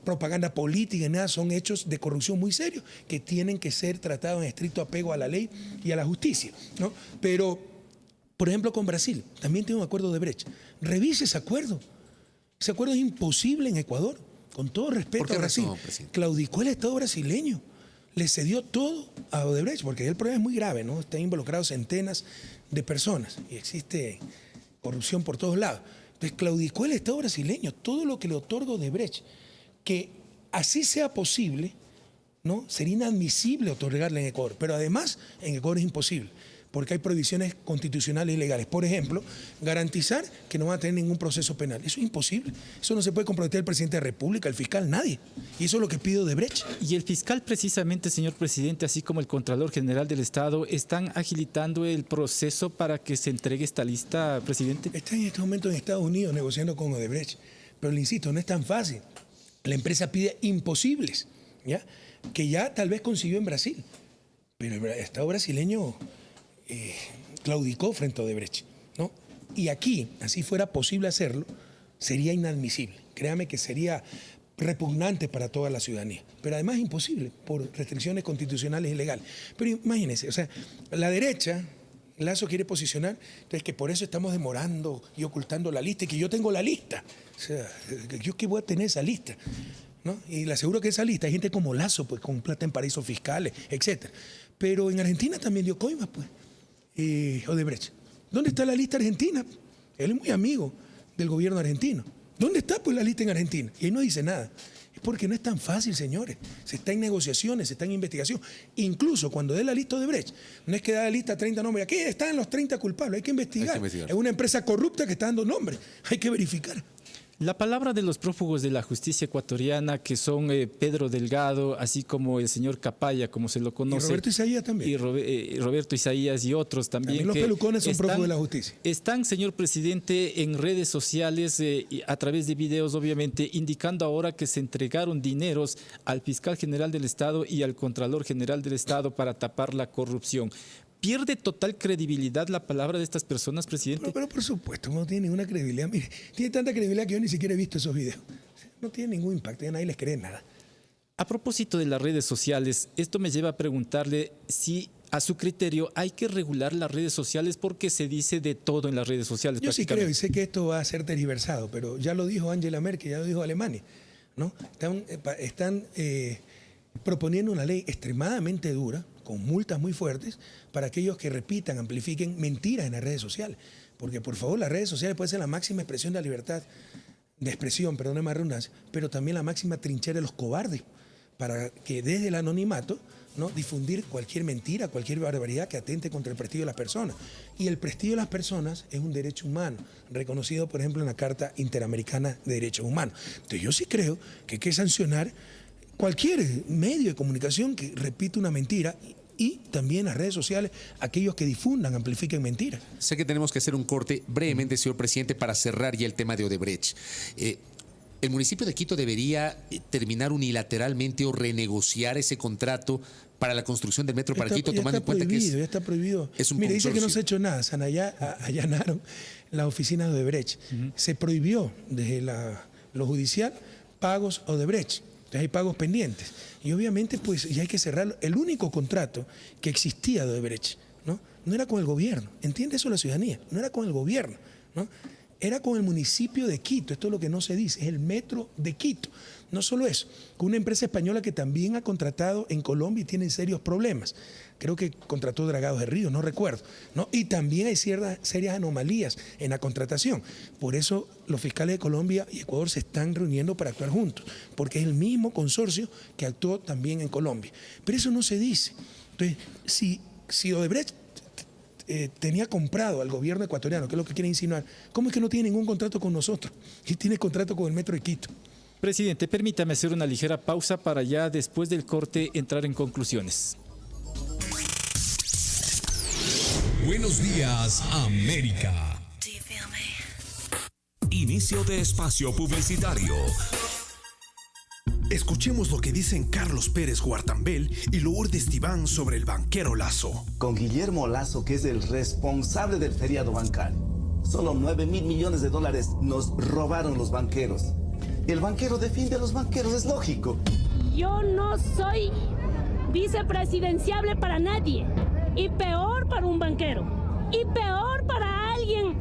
propaganda política, nada, son hechos de corrupción muy serios que tienen que ser tratados en estricto apego a la ley y a la justicia, ¿no? Pero, por ejemplo, con Brasil, también tiene un acuerdo de Brecht. Revise ese acuerdo. Ese acuerdo es imposible en Ecuador, con todo respeto a Brasil. Claudicó el Estado brasileño, le cedió todo a Odebrecht, porque el problema es muy grave, ¿no? Están involucrados centenas de personas y existe corrupción por todos lados. Entonces claudicó el Estado brasileño, todo lo que le otorga Odebrecht, que así sea posible, ¿no? Sería inadmisible otorgarle en Ecuador, pero además en Ecuador es imposible, porque hay prohibiciones constitucionales y legales. Por ejemplo, garantizar que no va a tener ningún proceso penal. Eso es imposible. Eso no se puede comprometer el presidente de la República, el fiscal, nadie. Y eso es lo que pide Odebrecht. Y el fiscal precisamente, señor presidente, así como el Contralor General del Estado, ¿están agilitando el proceso para que se entregue esta lista, presidente? Está en este momento en Estados Unidos negociando con Odebrecht. Pero le insisto, no es tan fácil. La empresa pide imposibles, ¿ya? Que ya tal vez consiguió en Brasil. Pero el Estado brasileño claudicó frente a Odebrecht, ¿no? Y aquí, así fuera posible hacerlo, sería inadmisible. Créame que sería repugnante para toda la ciudadanía, pero además imposible por restricciones constitucionales y legales. Pero imagínense, o sea, la derecha, Lazo quiere posicionar, entonces que por eso estamos demorando y ocultando la lista y que yo tengo la lista. O sea, yo qué voy a tener esa lista, ¿no? Y le aseguro que esa lista hay gente como Lazo, pues con plata en paraísos fiscales, etc. Pero en Argentina también dio coimas, pues. Odebrecht. ¿Dónde está la lista argentina? Él es muy amigo del gobierno argentino. ¿Dónde está pues la lista en Argentina? Y ahí no dice nada. Es porque no es tan fácil, señores. Se está en negociaciones, se está en investigación. Incluso cuando dé la lista de Odebrecht, no es que da la lista 30 nombres. Aquí están los 30 culpables, hay que investigar. Es una empresa corrupta que está dando nombres. Hay que verificar. La palabra de los prófugos de la justicia ecuatoriana, que son Pedro Delgado, así como el señor Capaya, como se lo conoce. Y Roberto Isaías también. Y Roberto Isaías y otros también. Los pelucones son prófugos de la justicia. Están, señor presidente, en redes sociales, a través de videos, obviamente, indicando ahora que se entregaron dineros al fiscal general del Estado y al Contralor General del Estado para tapar la corrupción. ¿Pierde total credibilidad la palabra de estas personas, presidente? Pero por supuesto, no tiene ninguna credibilidad. Mire, tiene tanta credibilidad que yo ni siquiera he visto esos videos. No tiene ningún impacto, ya nadie les cree nada. A propósito de las redes sociales, esto me lleva a preguntarle si a su criterio hay que regular las redes sociales porque se dice de todo en las redes sociales. Yo sí creo y sé que esto va a ser tergiversado, pero ya lo dijo Angela Merkel, ya lo dijo Alemania, ¿no? Están proponiendo una ley extremadamente dura, con multas muy fuertes, para aquellos que repitan, amplifiquen mentiras en las redes sociales. Porque, por favor, las redes sociales pueden ser la máxima expresión de la libertad de expresión, perdóneme la redundancia, pero también la máxima trinchera de los cobardes, para que desde el anonimato, ¿no?, difundir cualquier mentira, cualquier barbaridad que atente contra el prestigio de las personas. Y el prestigio de las personas es un derecho humano, reconocido, por ejemplo, en la Carta Interamericana de Derechos Humanos. Entonces, yo sí creo que hay que sancionar cualquier medio de comunicación que repite una mentira y también las redes sociales, aquellos que difundan, amplifiquen mentiras. Sé que tenemos que hacer un corte brevemente, señor presidente, para cerrar ya el tema de Odebrecht. ¿El municipio de Quito debería terminar unilateralmente o renegociar ese contrato para la construcción del metro para Quito, Ya tomando en cuenta que ya está prohibido. es un Mire, dice que no se ha consorcio. hecho nada. Allanaron la oficina de Odebrecht. Se prohibió desde lo judicial pagos Odebrecht. Entonces hay pagos pendientes. Y obviamente pues ya hay que cerrar el único contrato que existía de Odebrecht, ¿no? No era con el gobierno. ¿Entiende eso la ciudadanía? No era con el gobierno, ¿no? Era con el municipio de Quito. Esto es lo que no se dice, es el metro de Quito. No solo eso, con una empresa española que también ha contratado en Colombia y tiene serios problemas. Creo que contrató Dragados de Río, no recuerdo, ¿no? Y también hay serias anomalías en la contratación. Por eso los fiscales de Colombia y Ecuador se están reuniendo para actuar juntos, porque es el mismo consorcio que actuó también en Colombia. Pero eso no se dice. Entonces, si Odebrecht tenía comprado al gobierno ecuatoriano, que es lo que quiere insinuar, ¿cómo es que no tiene ningún contrato con nosotros? Y tiene contrato con el Metro de Quito. Presidente, permítame hacer una ligera pausa para ya después del corte entrar en conclusiones. Buenos días, América. Inicio de espacio publicitario. Escuchemos lo que dicen Carlos Pérez Guartambel y Lourdes Tibán sobre el banquero Lazo. Con Guillermo Lazo, que es el responsable del feriado bancario. Solo 9.000 millones de dólares nos robaron los banqueros. El banquero defiende a los banqueros, es lógico. Yo no soy vicepresidenciable para nadie. Y peor para un banquero. Y peor para alguien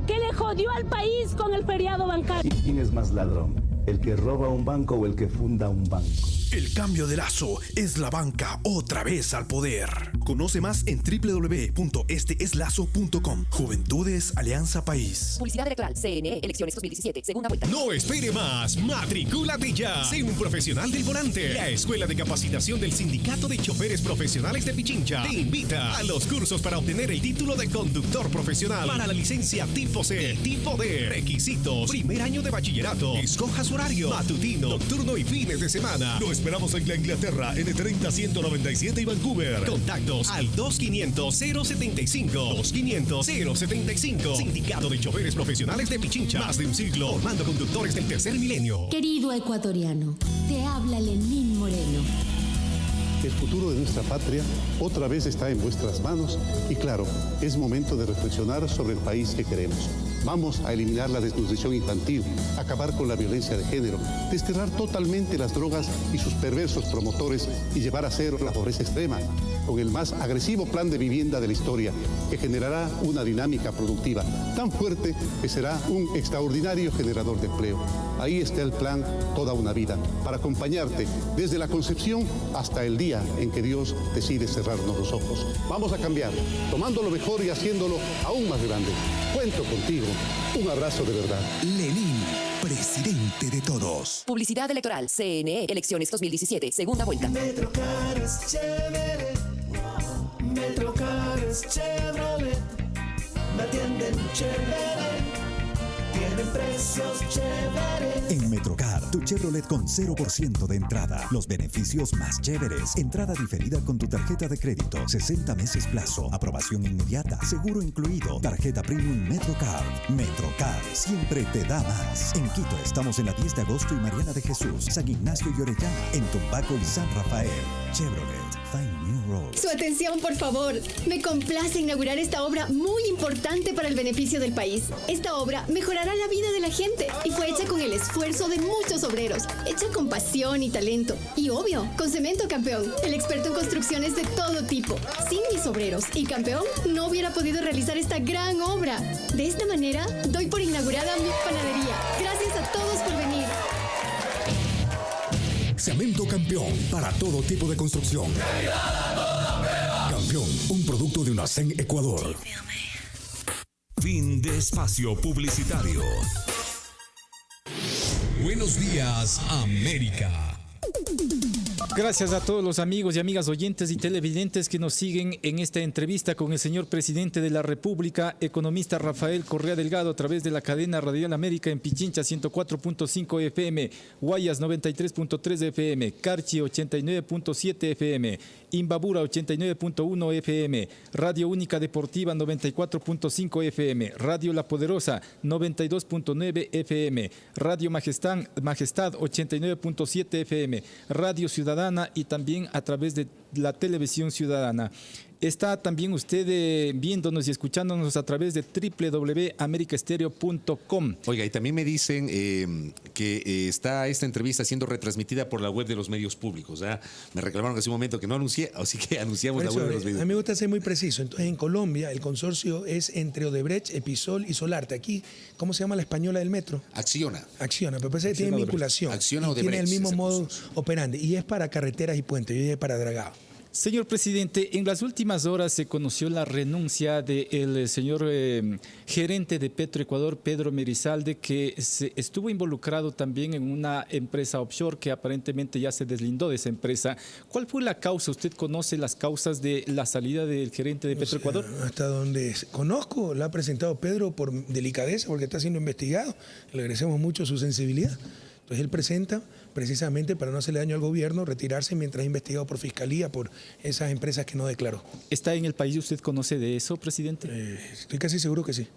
que le jodió al país con el feriado bancario. ¿Quién es más ladrón? ¿El que roba un banco o el que funda un banco? El cambio de Lazo es la banca otra vez al poder. Conoce más en www.esteeslazo.com. Juventudes Alianza País. Publicidad electoral. CNE Elecciones 2017. Segunda vuelta. No espere más. Matricúlate ya. Sé un profesional del volante. La Escuela de Capacitación del Sindicato de Choferes Profesionales de Pichincha te invita a los cursos para obtener el título de conductor profesional para la licencia tipo C y tipo D. Requisitos: primer año de bachillerato. Escoja su horario: matutino, nocturno y fines de semana. Lo esperamos en la Inglaterra, en el 30197 y Vancouver. Contactos al 2500-075. 2500-075. Sindicato de Choferes Profesionales de Pichincha. Más de un siglo formando conductores del tercer milenio. Querido ecuatoriano, te habla Lenín Moreno. El futuro de nuestra patria otra vez está en vuestras manos y claro, es momento de reflexionar sobre el país que queremos. Vamos a eliminar la desnutrición infantil, acabar con la violencia de género, desterrar totalmente las drogas y sus perversos promotores y llevar a cero la pobreza extrema, con el más agresivo plan de vivienda de la historia, que generará una dinámica productiva tan fuerte que será un extraordinario generador de empleo. Ahí está el plan Toda una Vida, para acompañarte desde la concepción hasta el día en que Dios decide cerrarnos los ojos. Vamos a cambiar, tomando lo mejor y haciéndolo aún más grande. Cuento contigo. Un abrazo de verdad. Lenín, presidente de todos. Publicidad electoral. CNE Elecciones 2017. Segunda vuelta. Metrocar es chévere. Metrocar es Chevrolet. Me atienden chévere. Tienen precios chéveres. En Metrocar, tu Chevrolet con 0% de entrada. Los beneficios más chéveres. Entrada diferida con tu tarjeta de crédito. 60 meses plazo. Aprobación inmediata. Seguro incluido. Tarjeta Premium Metrocar. Metrocar siempre te da más. En Quito estamos en la 10 de agosto y Mariana de Jesús, San Ignacio y Orellana. En Tumbaco y San Rafael. Chevrolet. Find New Road. Su atención, por favor. Me complace inaugurar esta obra muy importante para el beneficio del país. Esta obra mejorará la vida de la gente y fue hecha con el esfuerzo de muchos obreros, hecha con pasión y talento. Y obvio, con Cemento Campeón, el experto en construcciones de todo tipo. Sin mis obreros y Campeón, no hubiera podido realizar esta gran obra. De esta manera, doy por inaugurada mi panadería. Gracias a todos por venir. Cemento Campeón, para todo tipo de construcción. Campeón, un producto de Unacen Ecuador. Fin de espacio publicitario. Buenos días, América. Gracias a todos los amigos y amigas oyentes y televidentes que nos siguen en esta entrevista con el señor presidente de la República, economista Rafael Correa Delgado, a través de la cadena Radial América en Pichincha 104.5 FM, Guayas 93.3 FM, Carchi 89.7 FM, Imbabura 89.1 FM, Radio Única Deportiva 94.5 FM, Radio La Poderosa 92.9 FM, Radio Majestad 89.7 FM, Radio Ciudadana Ciudadana y también a través de la Televisión Ciudadana. Está también usted viéndonos y escuchándonos a través de www.americaestereo.com. Oiga, y también me dicen que está esta entrevista siendo retransmitida por la web de los medios públicos. Me reclamaron hace un momento que no anuncié, así que anunciamos la web de los medios. A mí me gusta ser muy preciso. Entonces, en Colombia, el consorcio es entre Odebrecht, Episol y Solarte. Aquí, ¿cómo se llama la española del metro? Acciona. Pero parece que tiene vinculación. Acciona y Odebrecht. Tiene el mismo modo operandi. Y es para carreteras y puentes. Yo dije para dragado. Señor presidente, en las últimas horas se conoció la renuncia del señor gerente de Petroecuador, Pedro Merizalde, que estuvo involucrado también en una empresa offshore que aparentemente ya se deslindó de esa empresa. ¿Cuál fue la causa? ¿Usted conoce las causas de la salida del gerente de Petroecuador? Hasta donde conozco, la ha presentado Pedro por delicadeza, porque está siendo investigado. Le agradecemos mucho su sensibilidad. Entonces él presenta precisamente para no hacerle daño al gobierno, retirarse mientras es investigado por fiscalía por esas empresas que no declaró. ¿Está en el país? ¿Usted conoce de eso, presidente? Estoy casi seguro que sí.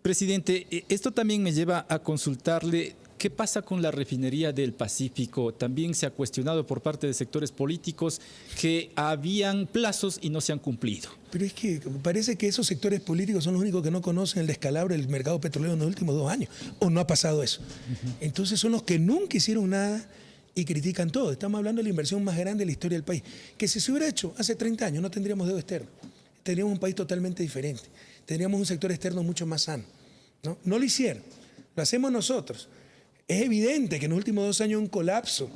Presidente, esto también me lleva a consultarle qué pasa con la refinería del Pacífico. También se ha cuestionado por parte de sectores políticos que habían plazos y no se han cumplido. Pero es que parece que esos sectores políticos son los únicos que no conocen el descalabro del mercado petrolero en los últimos 2 años. ¿O no ha pasado eso? Entonces son los que nunca hicieron nada y critican todo. Estamos hablando de la inversión más grande de la historia del país. Que si se hubiera hecho hace 30 años no tendríamos deuda externa. Tendríamos un país totalmente diferente. Tendríamos un sector externo mucho más sano. No lo hicieron. Lo hacemos nosotros. Es evidente que en los últimos 2 años un colapso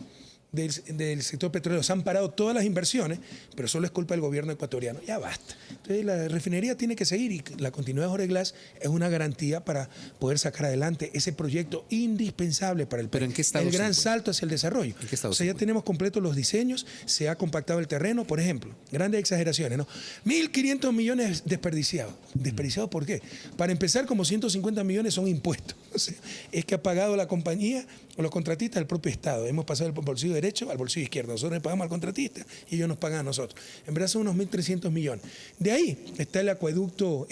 del sector petrolero. Se han parado todas las inversiones, pero solo es culpa del gobierno ecuatoriano. Ya basta. Entonces la refinería tiene que seguir y la continuidad de Jorge Glass es una garantía para poder sacar adelante ese proyecto indispensable para el país. ¿Pero en qué estado el gran salto hacia el desarrollo. ¿En qué estado? O sea, ya tenemos completos los diseños, se ha compactado el terreno, por ejemplo, grandes exageraciones, ¿no? 1.500 millones desperdiciados. ¿Desperdiciados por qué? Para empezar, como 150 millones son impuestos. O sea, es que ha pagado la compañía o los contratistas del propio Estado. Hemos pasado del bolsillo derecho al bolsillo izquierdo. Nosotros le pagamos al contratista y ellos nos pagan a nosotros. En verdad son unos 1.300 millones. De ahí está el acueducto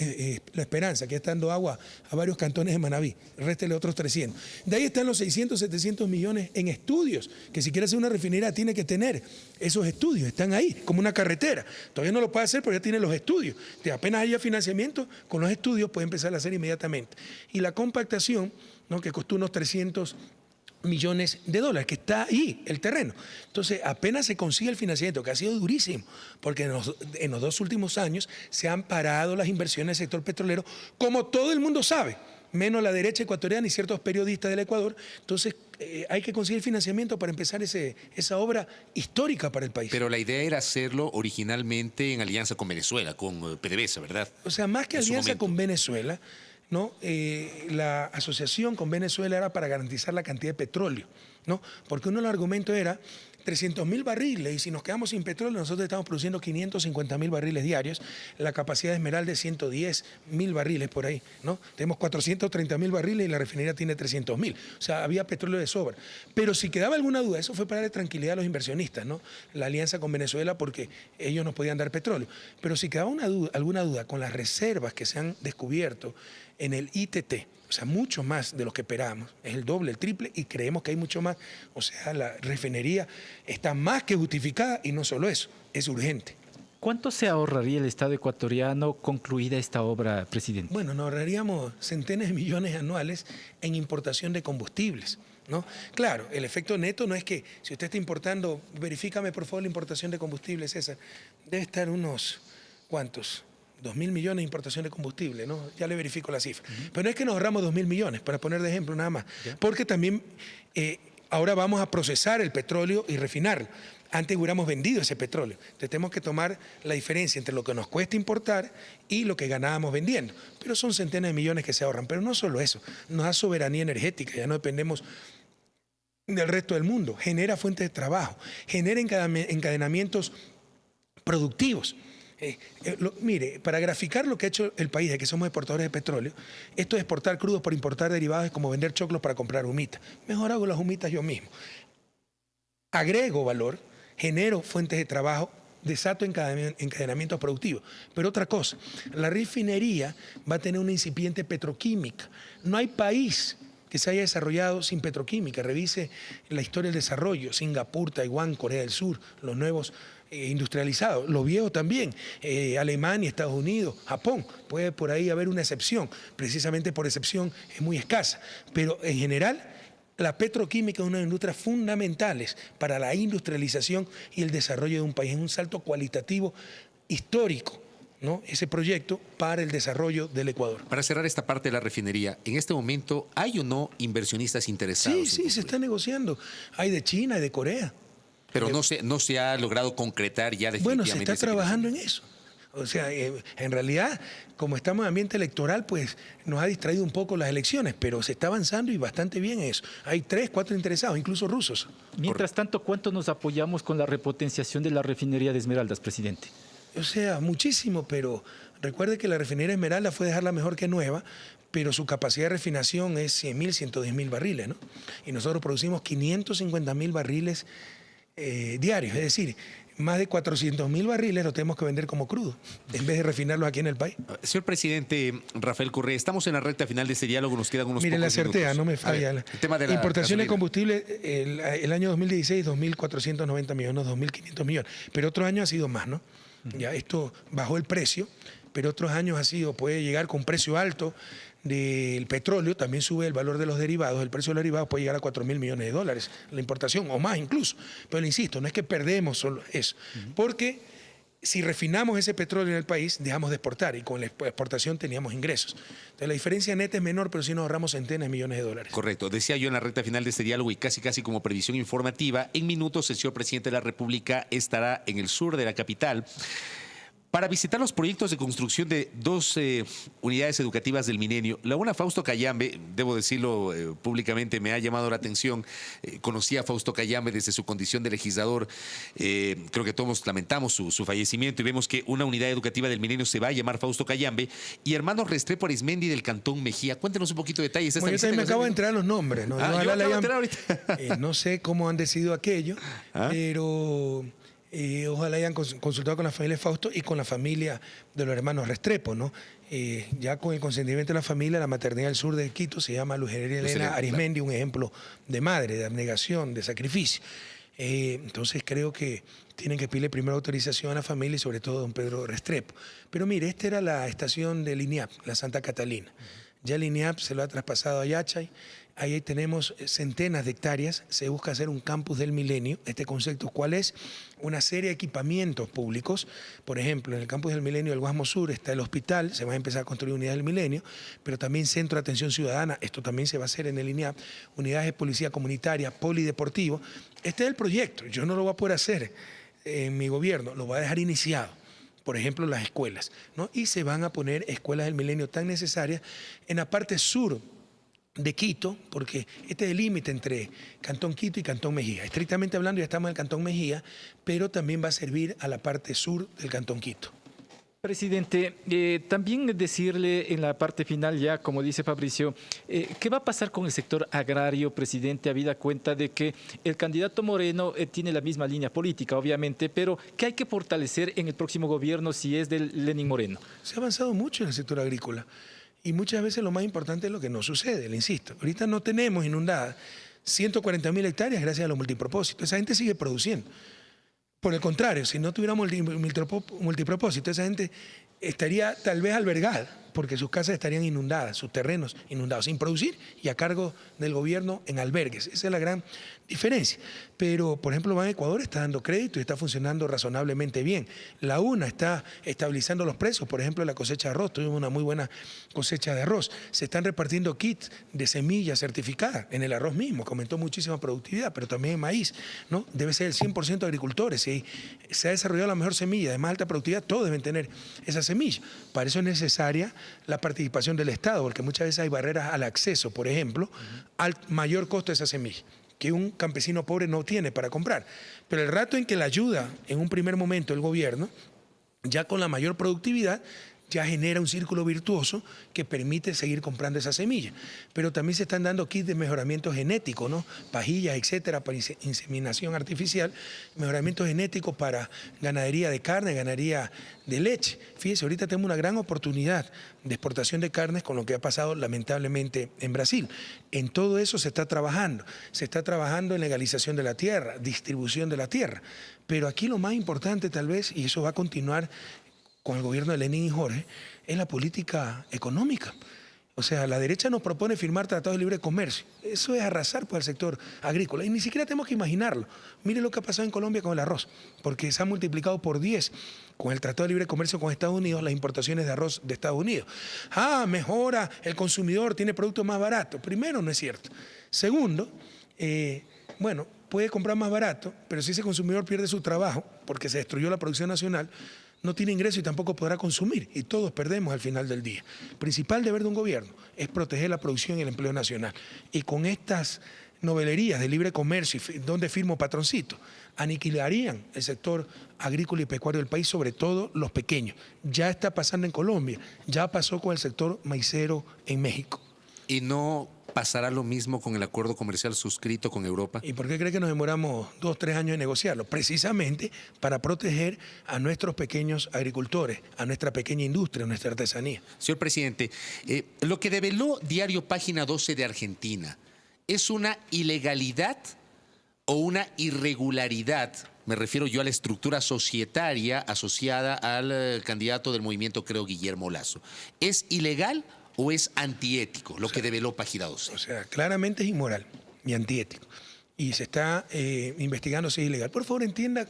La Esperanza, que está dando agua a varios cantones de Manabí. Réstele otros 300. De ahí están los 600, 700 millones en estudios, que si quiere hacer una refinería tiene que tener esos estudios. Están ahí, como una carretera. Todavía no lo puede hacer, pero ya tiene los estudios. Entonces, apenas haya financiamiento, con los estudios puede empezar a hacer inmediatamente. Y la compactación, ¿no?, que costó unos 300 millones de dólares, que está ahí el terreno. Entonces, apenas se consigue el financiamiento, que ha sido durísimo, porque en los 2 últimos años se han parado las inversiones del sector petrolero, como todo el mundo sabe, menos la derecha ecuatoriana y ciertos periodistas del Ecuador. Entonces, hay que conseguir financiamiento para empezar esa obra histórica para el país. Pero la idea era hacerlo originalmente en alianza con Venezuela, con PDVSA, ¿verdad? O sea, más que alianza con Venezuela, ¿no? La asociación con Venezuela era para garantizar la cantidad de petróleo, ¿no? Porque uno de los argumentos era 300.000 barriles, y si nos quedamos sin petróleo, nosotros estamos produciendo 550.000 barriles diarios, la capacidad de Esmeralda es 110.000 barriles por ahí, ¿no? Tenemos 430.000 barriles y la refinería tiene 300.000, o sea, había petróleo de sobra. Pero si quedaba alguna duda, eso fue para darle tranquilidad a los inversionistas, ¿no? La alianza con Venezuela, porque ellos nos podían dar petróleo. Pero si quedaba alguna duda con las reservas que se han descubierto en el ITT, o sea, mucho más de lo que esperábamos, es el doble, el triple, y creemos que hay mucho más. O sea, la refinería está más que justificada, y no solo eso, es urgente. ¿Cuánto se ahorraría el Estado ecuatoriano concluida esta obra, presidente? Bueno, nos ahorraríamos centenas de millones anuales en importación de combustibles, ¿no? Claro, el efecto neto no es que, si usted está importando, verifícame por favor la importación de combustible, César, debe estar unos, ¿cuántos? 2.000 millones de importación de combustible, ¿no? Ya le verifico la cifra. Pero no es que nos ahorramos 2.000 millones, para poner de ejemplo nada más. Porque también ahora vamos a procesar el petróleo y refinarlo. Antes hubiéramos vendido ese petróleo. Entonces tenemos que tomar la diferencia entre lo que nos cuesta importar y lo que ganábamos vendiendo. Pero son centenas de millones que se ahorran. Pero no solo eso, nos da soberanía energética, ya no dependemos del resto del mundo. Genera fuentes de trabajo, genera encadenamientos productivos. Mire, para graficar lo que ha hecho el país, de que somos exportadores de petróleo, esto de exportar crudos por importar derivados es como vender choclos para comprar humitas. Mejor hago las humitas yo mismo. Agrego valor, genero fuentes de trabajo, desato encadenamientos productivos. Pero otra cosa, la refinería va a tener una incipiente petroquímica. No hay país que se haya desarrollado sin petroquímica. Revise la historia del desarrollo, Singapur, Taiwán, Corea del Sur, los nuevos industrializados, los viejos también, Alemania, Estados Unidos, Japón. Puede por ahí haber una excepción, precisamente por excepción es muy escasa, pero en general la petroquímica es una de las industrias fundamentales para la industrialización y el desarrollo de un país. Es un salto cualitativo histórico, ¿no? Ese proyecto para el desarrollo del Ecuador. Para cerrar esta parte de la refinería, en este momento, ¿hay o no inversionistas interesados? Sí, se está negociando. Hay de China, hay de Corea. Pero no se ha logrado concretar ya definitivamente. Bueno, se está trabajando en eso. O sea, en realidad, como estamos en ambiente electoral, pues nos ha distraído un poco las elecciones, pero se está avanzando y bastante bien eso. Hay 3, 4 interesados, incluso rusos. Mientras tanto, ¿cuánto nos apoyamos con la repotenciación de la refinería de Esmeraldas, presidente? O sea, muchísimo, pero recuerde que la refinería Esmeralda fue dejarla mejor que nueva, pero su capacidad de refinación es 100.000, 110.000 barriles, ¿no? Y nosotros producimos 550.000 barriles diarios, es decir, más de 400.000 barriles los tenemos que vender como crudo, en vez de refinarlos aquí en el país. Señor presidente Rafael Correa, estamos en la recta final de este diálogo, nos quedan unos Mire, pocos la certeza, minutos. no me falla. El tema de la importación gasolina. de combustible, el año 2016, 2.490 millones, 2.500 millones, pero otros años ha sido más, ¿no? Ya esto bajó el precio, pero otros años puede llegar con precio alto del petróleo, también sube el valor de los derivados, el precio de los derivados puede llegar a 4.000 millones de dólares, la importación, o más incluso. Pero le insisto, no es que perdemos solo eso, porque si refinamos ese petróleo en el país, dejamos de exportar y con la exportación teníamos ingresos. Entonces la diferencia neta es menor, pero sí nos ahorramos centenas de millones de dólares. Correcto. Decía yo en la recta final de este diálogo y casi como previsión informativa, en minutos el señor presidente de la República estará en el sur de la capital para visitar los proyectos de construcción de 2 unidades educativas del Milenio. La una, Fausto Cayambe, debo decirlo públicamente, me ha llamado la atención. Conocí a Fausto Cayambe desde su condición de legislador. Creo que todos lamentamos su fallecimiento y vemos que una unidad educativa del Milenio se va a llamar Fausto Cayambe. Y Hermanos Restrepo Arizmendi del Cantón Mejía. Cuéntenos un poquito de detalles. Bueno, yo también me acabo de enterar los nombres, ¿no? No sé cómo han decidido aquello, pero ojalá hayan consultado con la familia de Fausto y con la familia de los hermanos Restrepo, ¿no? Ya con el consentimiento de la familia, la maternidad del sur de Quito se llama Luz Elena Arizmendi, un ejemplo de madre, de abnegación, de sacrificio. Entonces creo que tienen que pedirle primero autorización a la familia y sobre todo a don Pedro Restrepo. Pero mire, esta era la estación del INIAP, la Santa Catalina. Ya el INIAP se lo ha traspasado a Yachay. Ahí tenemos centenas de hectáreas, se busca hacer un campus del milenio. Este concepto, ¿cuál es? Una serie de equipamientos públicos. Por ejemplo, en el campus del milenio del Guasmo Sur está el hospital, se va a empezar a construir unidades del milenio, pero también centro de atención ciudadana, esto también se va a hacer en el INIAP, unidades de policía comunitaria, polideportivo. Este es el proyecto, yo no lo voy a poder hacer en mi gobierno, lo voy a dejar iniciado. Por ejemplo, las escuelas, ¿no? Y se van a poner escuelas del milenio tan necesarias en la parte sur de Quito, porque este es el límite entre Cantón Quito y Cantón Mejía. Estrictamente hablando, ya estamos en el Cantón Mejía, pero también va a servir a la parte sur del Cantón Quito. Presidente, también decirle en la parte final ya, como dice Fabricio, ¿qué va a pasar con el sector agrario, presidente, habida cuenta de que el candidato Moreno tiene la misma línea política, obviamente, pero que hay que fortalecer en el próximo gobierno si es del Lenín Moreno? Se ha avanzado mucho en el sector agrícola y muchas veces lo más importante es lo que no sucede, le insisto. Ahorita no tenemos inundadas 140.000 hectáreas gracias a los multipropósitos. Esa gente sigue produciendo. Por el contrario, si no tuviera multipropósito, esa gente estaría tal vez albergada, porque sus casas estarían inundadas, sus terrenos inundados, sin producir y a cargo del gobierno en albergues. Esa es la gran diferencia. Pero, por ejemplo, Ban Ecuador está dando crédito y está funcionando razonablemente bien. La UNA está estabilizando los precios, por ejemplo, la cosecha de arroz. Tuvimos una muy buena cosecha de arroz. Se están repartiendo kits de semillas certificadas en el arroz mismo, que aumentó muchísima productividad, pero también en maíz, ¿no? Debe ser el 100% de agricultores. Si se ha desarrollado la mejor semilla, de más alta productividad, todos deben tener esa semilla. Para eso es necesaria la participación del Estado, porque muchas veces hay barreras al acceso, por ejemplo, al mayor costo de esa semilla, que un campesino pobre no tiene para comprar. Pero el rato en que la ayuda, en un primer momento, el gobierno, ya con la mayor productividad, ya genera un círculo virtuoso que permite seguir comprando esa semilla. Pero también se están dando kits de mejoramiento genético, ¿no? Pajillas, etcétera, para inseminación artificial, mejoramiento genético para ganadería de carne, ganadería de leche. Fíjese, ahorita tenemos una gran oportunidad de exportación de carnes con lo que ha pasado lamentablemente en Brasil. En todo eso se está trabajando en legalización de la tierra, distribución de la tierra. Pero aquí lo más importante tal vez, y eso va a continuar con el gobierno de Lenín y Jorge, es la política económica. O sea, la derecha nos propone firmar tratados de libre comercio. Eso es arrasar por el sector agrícola. Y ni siquiera tenemos que imaginarlo. Mire lo que ha pasado en Colombia con el arroz, porque se ha multiplicado por 10 con el Tratado de Libre Comercio con Estados Unidos las importaciones de arroz de Estados Unidos. Mejora, el consumidor tiene productos más baratos. Primero, no es cierto. Segundo, puede comprar más barato, pero si ese consumidor pierde su trabajo porque se destruyó la producción nacional, no tiene ingreso y tampoco podrá consumir, y todos perdemos al final del día. El principal deber de un gobierno es proteger la producción y el empleo nacional. Y con estas novelerías de libre comercio, donde firmo patroncito, aniquilarían el sector agrícola y pecuario del país, sobre todo los pequeños. Ya está pasando en Colombia, ya pasó con el sector maicero en México. Y no pasará lo mismo con el acuerdo comercial suscrito con Europa. ¿Y por qué cree que nos demoramos 2 o 3 años en negociarlo? Precisamente para proteger a nuestros pequeños agricultores, a nuestra pequeña industria, a nuestra artesanía. Señor presidente, lo que develó Diario Página 12 de Argentina, ¿es una ilegalidad o una irregularidad? Me refiero yo a la estructura societaria asociada al candidato del movimiento, creo, Guillermo Lasso. ¿Es ilegal o es antiético lo que develó Página 12? O sea, claramente es inmoral y antiético. Y se está investigando si es ilegal. Por favor, entienda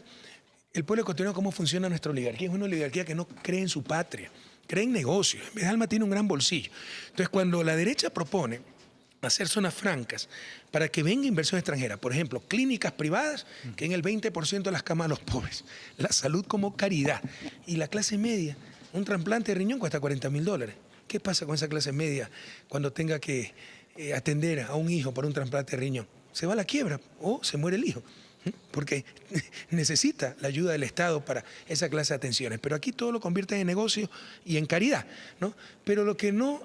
el pueblo ecuatoriano cómo funciona nuestra oligarquía. Es una oligarquía que no cree en su patria, cree en negocios. En vez de alma tiene un gran bolsillo. Entonces, cuando la derecha propone hacer zonas francas para que venga inversión extranjera, por ejemplo, clínicas privadas, que en el 20% de las camas a los pobres, la salud como caridad, y la clase media, un trasplante de riñón cuesta $40.000. ¿Qué pasa con esa clase media cuando tenga que atender a un hijo por un trasplante de riñón? Se va a la quiebra o se muere el hijo, porque necesita la ayuda del Estado para esa clase de atenciones. Pero aquí todo lo convierten en negocio y en caridad, ¿no? Pero lo que no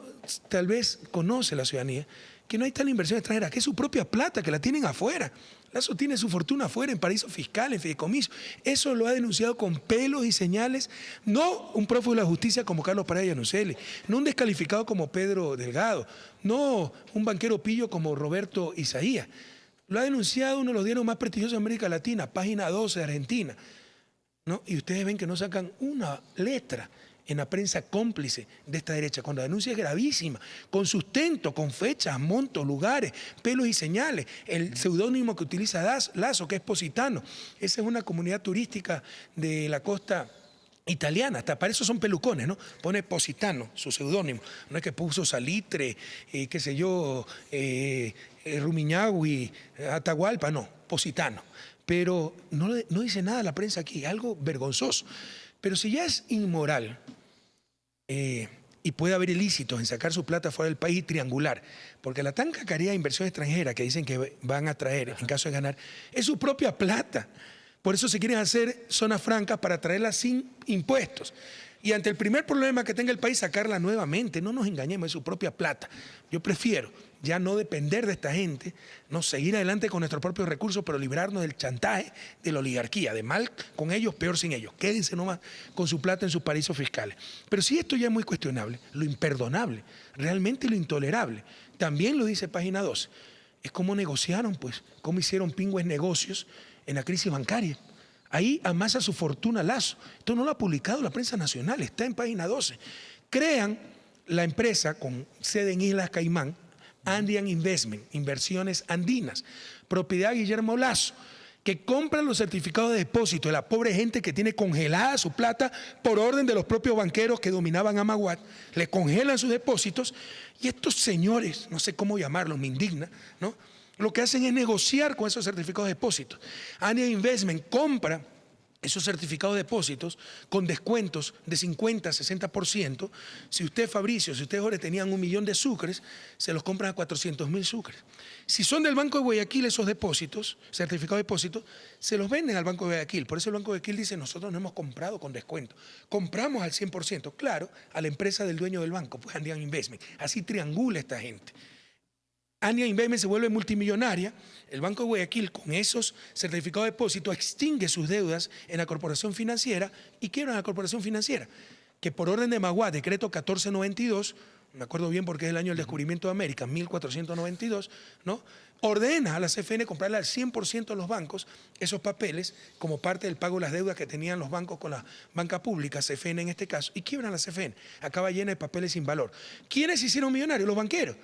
tal vez conoce la ciudadanía, que no hay tal inversión extranjera, que es su propia plata, que la tienen afuera. Lasso tiene su fortuna afuera, en paraísos fiscales, en fideicomisos. Eso lo ha denunciado con pelos y señales, no un prófugo de la justicia como Carlos Parada Yanusele, no un descalificado como Pedro Delgado, no un banquero pillo como Roberto Isaías. Lo ha denunciado uno de los diarios más prestigiosos de América Latina, Página 12 de Argentina, ¿no? Y ustedes ven que no sacan una letra en la prensa cómplice de esta derecha, cuando la denuncia es gravísima, con sustento, con fechas, montos, lugares, pelos y señales. El seudónimo que utiliza Lasso, que es Positano, esa es una comunidad turística de la costa italiana, hasta para eso son pelucones, ¿no? Pone Positano, su seudónimo, no es que puso Salitre, qué sé yo, Rumiñahui, Atahualpa, no, Positano. Pero no dice nada la prensa aquí, algo vergonzoso. Pero si ya es inmoral y puede haber ilícitos en sacar su plata fuera del país y triangular, porque la tan cacareada de inversión extranjera que dicen que van a traer en caso de ganar, es su propia plata. Por eso se quieren hacer zonas francas para traerla sin impuestos. Y ante el primer problema que tenga el país, sacarla nuevamente. No nos engañemos, es su propia plata. Yo prefiero ya no depender de esta gente, no seguir adelante con nuestros propios recursos, pero librarnos del chantaje de la oligarquía. De mal con ellos, peor sin ellos. Quédense nomás con su plata en sus paraísos fiscales. Pero si esto ya es muy cuestionable, lo imperdonable, realmente lo intolerable, también lo dice Página 12. Es cómo negociaron, pues, cómo hicieron pingües negocios en la crisis bancaria. Ahí amasa su fortuna Lasso. Esto no lo ha publicado la prensa nacional, está en Página 12. Crean la empresa con sede en Islas Caimán, Andean Investment, Inversiones Andinas, propiedad de Guillermo Lasso, que compran los certificados de depósito de la pobre gente que tiene congelada su plata por orden de los propios banqueros que dominaban Amaguat, le congelan sus depósitos y estos señores, no sé cómo llamarlos, me indigna, ¿no? Lo que hacen es negociar con esos certificados de depósito. Andean Investment compra esos certificados de depósitos con descuentos de 50, 60%. Si usted, Fabricio, si usted, Jorge, tenían 1 millón de sucres, se los compran a 400.000 sucres. Si son del Banco de Guayaquil esos depósitos, certificados de depósitos, se los venden al Banco de Guayaquil. Por eso el Banco de Guayaquil dice, nosotros no hemos comprado con descuento. Compramos al 100%, claro, a la empresa del dueño del banco, pues Andean Investment. Así triangula esta gente. Andean Investment se vuelve multimillonaria, el Banco de Guayaquil con esos certificados de depósito extingue sus deudas en la corporación financiera y quiebra a la corporación financiera, que por orden de Magua, decreto 1492, me acuerdo bien porque es el año del descubrimiento de América, 1492, ¿no?, ordena a la CFN comprarle al 100% a los bancos esos papeles como parte del pago de las deudas que tenían los bancos con la banca pública, CFN en este caso, y quiebran a la CFN, acaba llena de papeles sin valor. ¿Quiénes se hicieron millonarios? Los banqueros.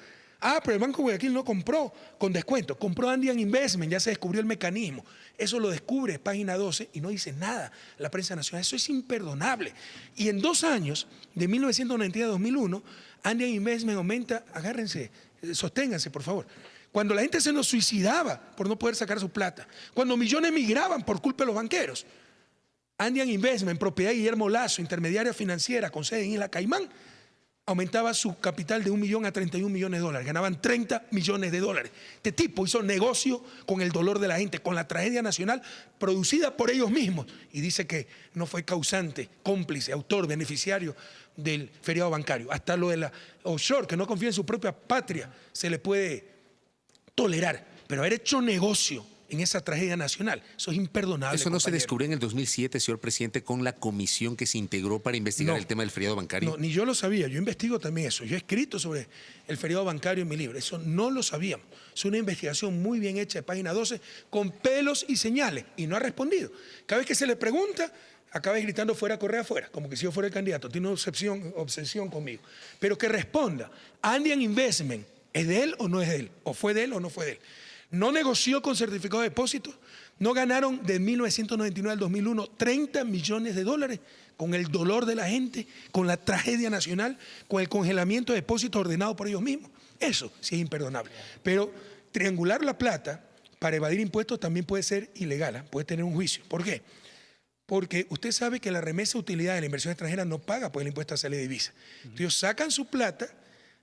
Ah, pero el Banco de Guayaquil no compró con descuento, compró Andean Investment, ya se descubrió el mecanismo. Eso lo descubre página 12 y no dice nada la prensa nacional. Eso es imperdonable. Y en 2 años, de 1990 a 2001, Andean Investment aumenta, agárrense, sosténganse por favor. Cuando la gente se nos suicidaba por no poder sacar su plata, cuando millones migraban por culpa de los banqueros, Andean Investment, propiedad de Guillermo Lazo, intermediaria financiera con sede en Isla Caimán, aumentaba su capital de 1 millón a 31 millones de dólares. Ganaban 30 millones de dólares. Este tipo hizo negocio con el dolor de la gente, con la tragedia nacional producida por ellos mismos. Y dice que no fue causante, cómplice, autor, beneficiario del feriado bancario. Hasta lo de la offshore, que no confía en su propia patria, se le puede tolerar. Pero haber hecho negocio en esa tragedia nacional, eso es imperdonable. ¿Eso no se descubrió en el 2007, señor presidente, con la comisión que se integró para investigar el tema del feriado bancario? No, ni yo lo sabía, yo investigo también eso. Yo he escrito sobre el feriado bancario en mi libro, eso no lo sabíamos. Es una investigación muy bien hecha de página 12, con pelos y señales, y no ha respondido. Cada vez que se le pregunta, acaba gritando fuera Correa, fuera, como que si yo fuera el candidato, tiene una obsesión conmigo. Pero que responda, Andean Investment, ¿es de él o no es de él? ¿O fue de él o no fue de él? No negoció con certificado de depósito, no ganaron de 1999 al 2001 30 millones de dólares con el dolor de la gente, con la tragedia nacional, con el congelamiento de depósitos ordenado por ellos mismos. Eso sí es imperdonable. Pero triangular la plata para evadir impuestos también puede ser ilegal, puede tener un juicio. ¿Por qué? Porque usted sabe que la remesa de utilidad de la inversión extranjera no paga por el impuesto a salida de divisa. Entonces sacan su plata,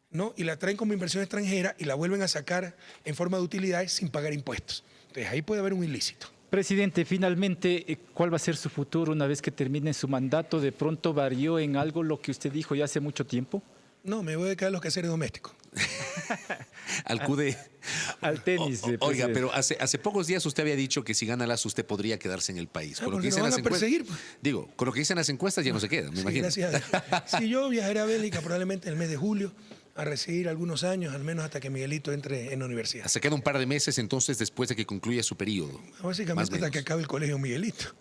¿no?, y la traen como inversión extranjera y la vuelven a sacar en forma de utilidades sin pagar impuestos. Entonces ahí puede haber un ilícito. Presidente, finalmente, ¿cuál va a ser su futuro una vez que termine su mandato? ¿De pronto varió en algo lo que usted dijo ya hace mucho tiempo? No, me voy a dedicar a los quehaceres domésticos. Acude al tenis. Oiga, pero hace pocos días usted había dicho que si gana Lazo usted podría quedarse en el país. Con lo que dicen las encuestas, digo, con lo que dicen las encuestas ya no se queda, me imagino. Gracias a Dios. Si yo viajaré a Bélgica probablemente en el mes de julio a residir algunos años, al menos hasta que Miguelito entre en la universidad. Se queda un par de meses entonces después de que concluya su periodo. Básicamente hasta que acabe el colegio Miguelito.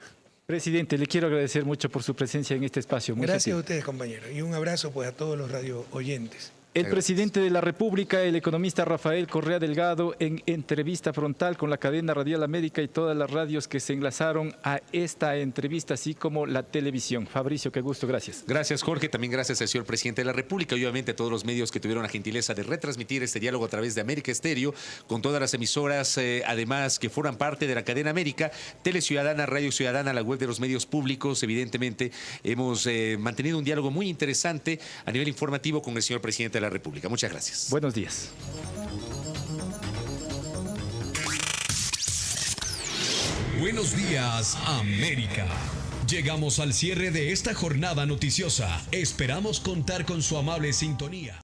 Presidente, le quiero agradecer mucho por su presencia en este espacio. Gracias a ustedes, compañeros. Y un abrazo pues a todos los radio oyentes. El presidente de la República, el economista Rafael Correa Delgado, en entrevista frontal con la cadena Radial América y todas las radios que se enlazaron a esta entrevista, así como la televisión. Fabricio, qué gusto, gracias. Gracias, Jorge. También gracias al señor presidente de la República y obviamente a todos los medios que tuvieron la gentileza de retransmitir este diálogo a través de América Estéreo, con todas las emisoras, además, que forman parte de la cadena América, Tele Ciudadana, Radio Ciudadana, la web de los medios públicos. Evidentemente, hemos mantenido un diálogo muy interesante a nivel informativo con el señor presidente de la República. Muchas gracias. Buenos días. Buenos días, América. Llegamos al cierre de esta jornada noticiosa. Esperamos contar con su amable sintonía.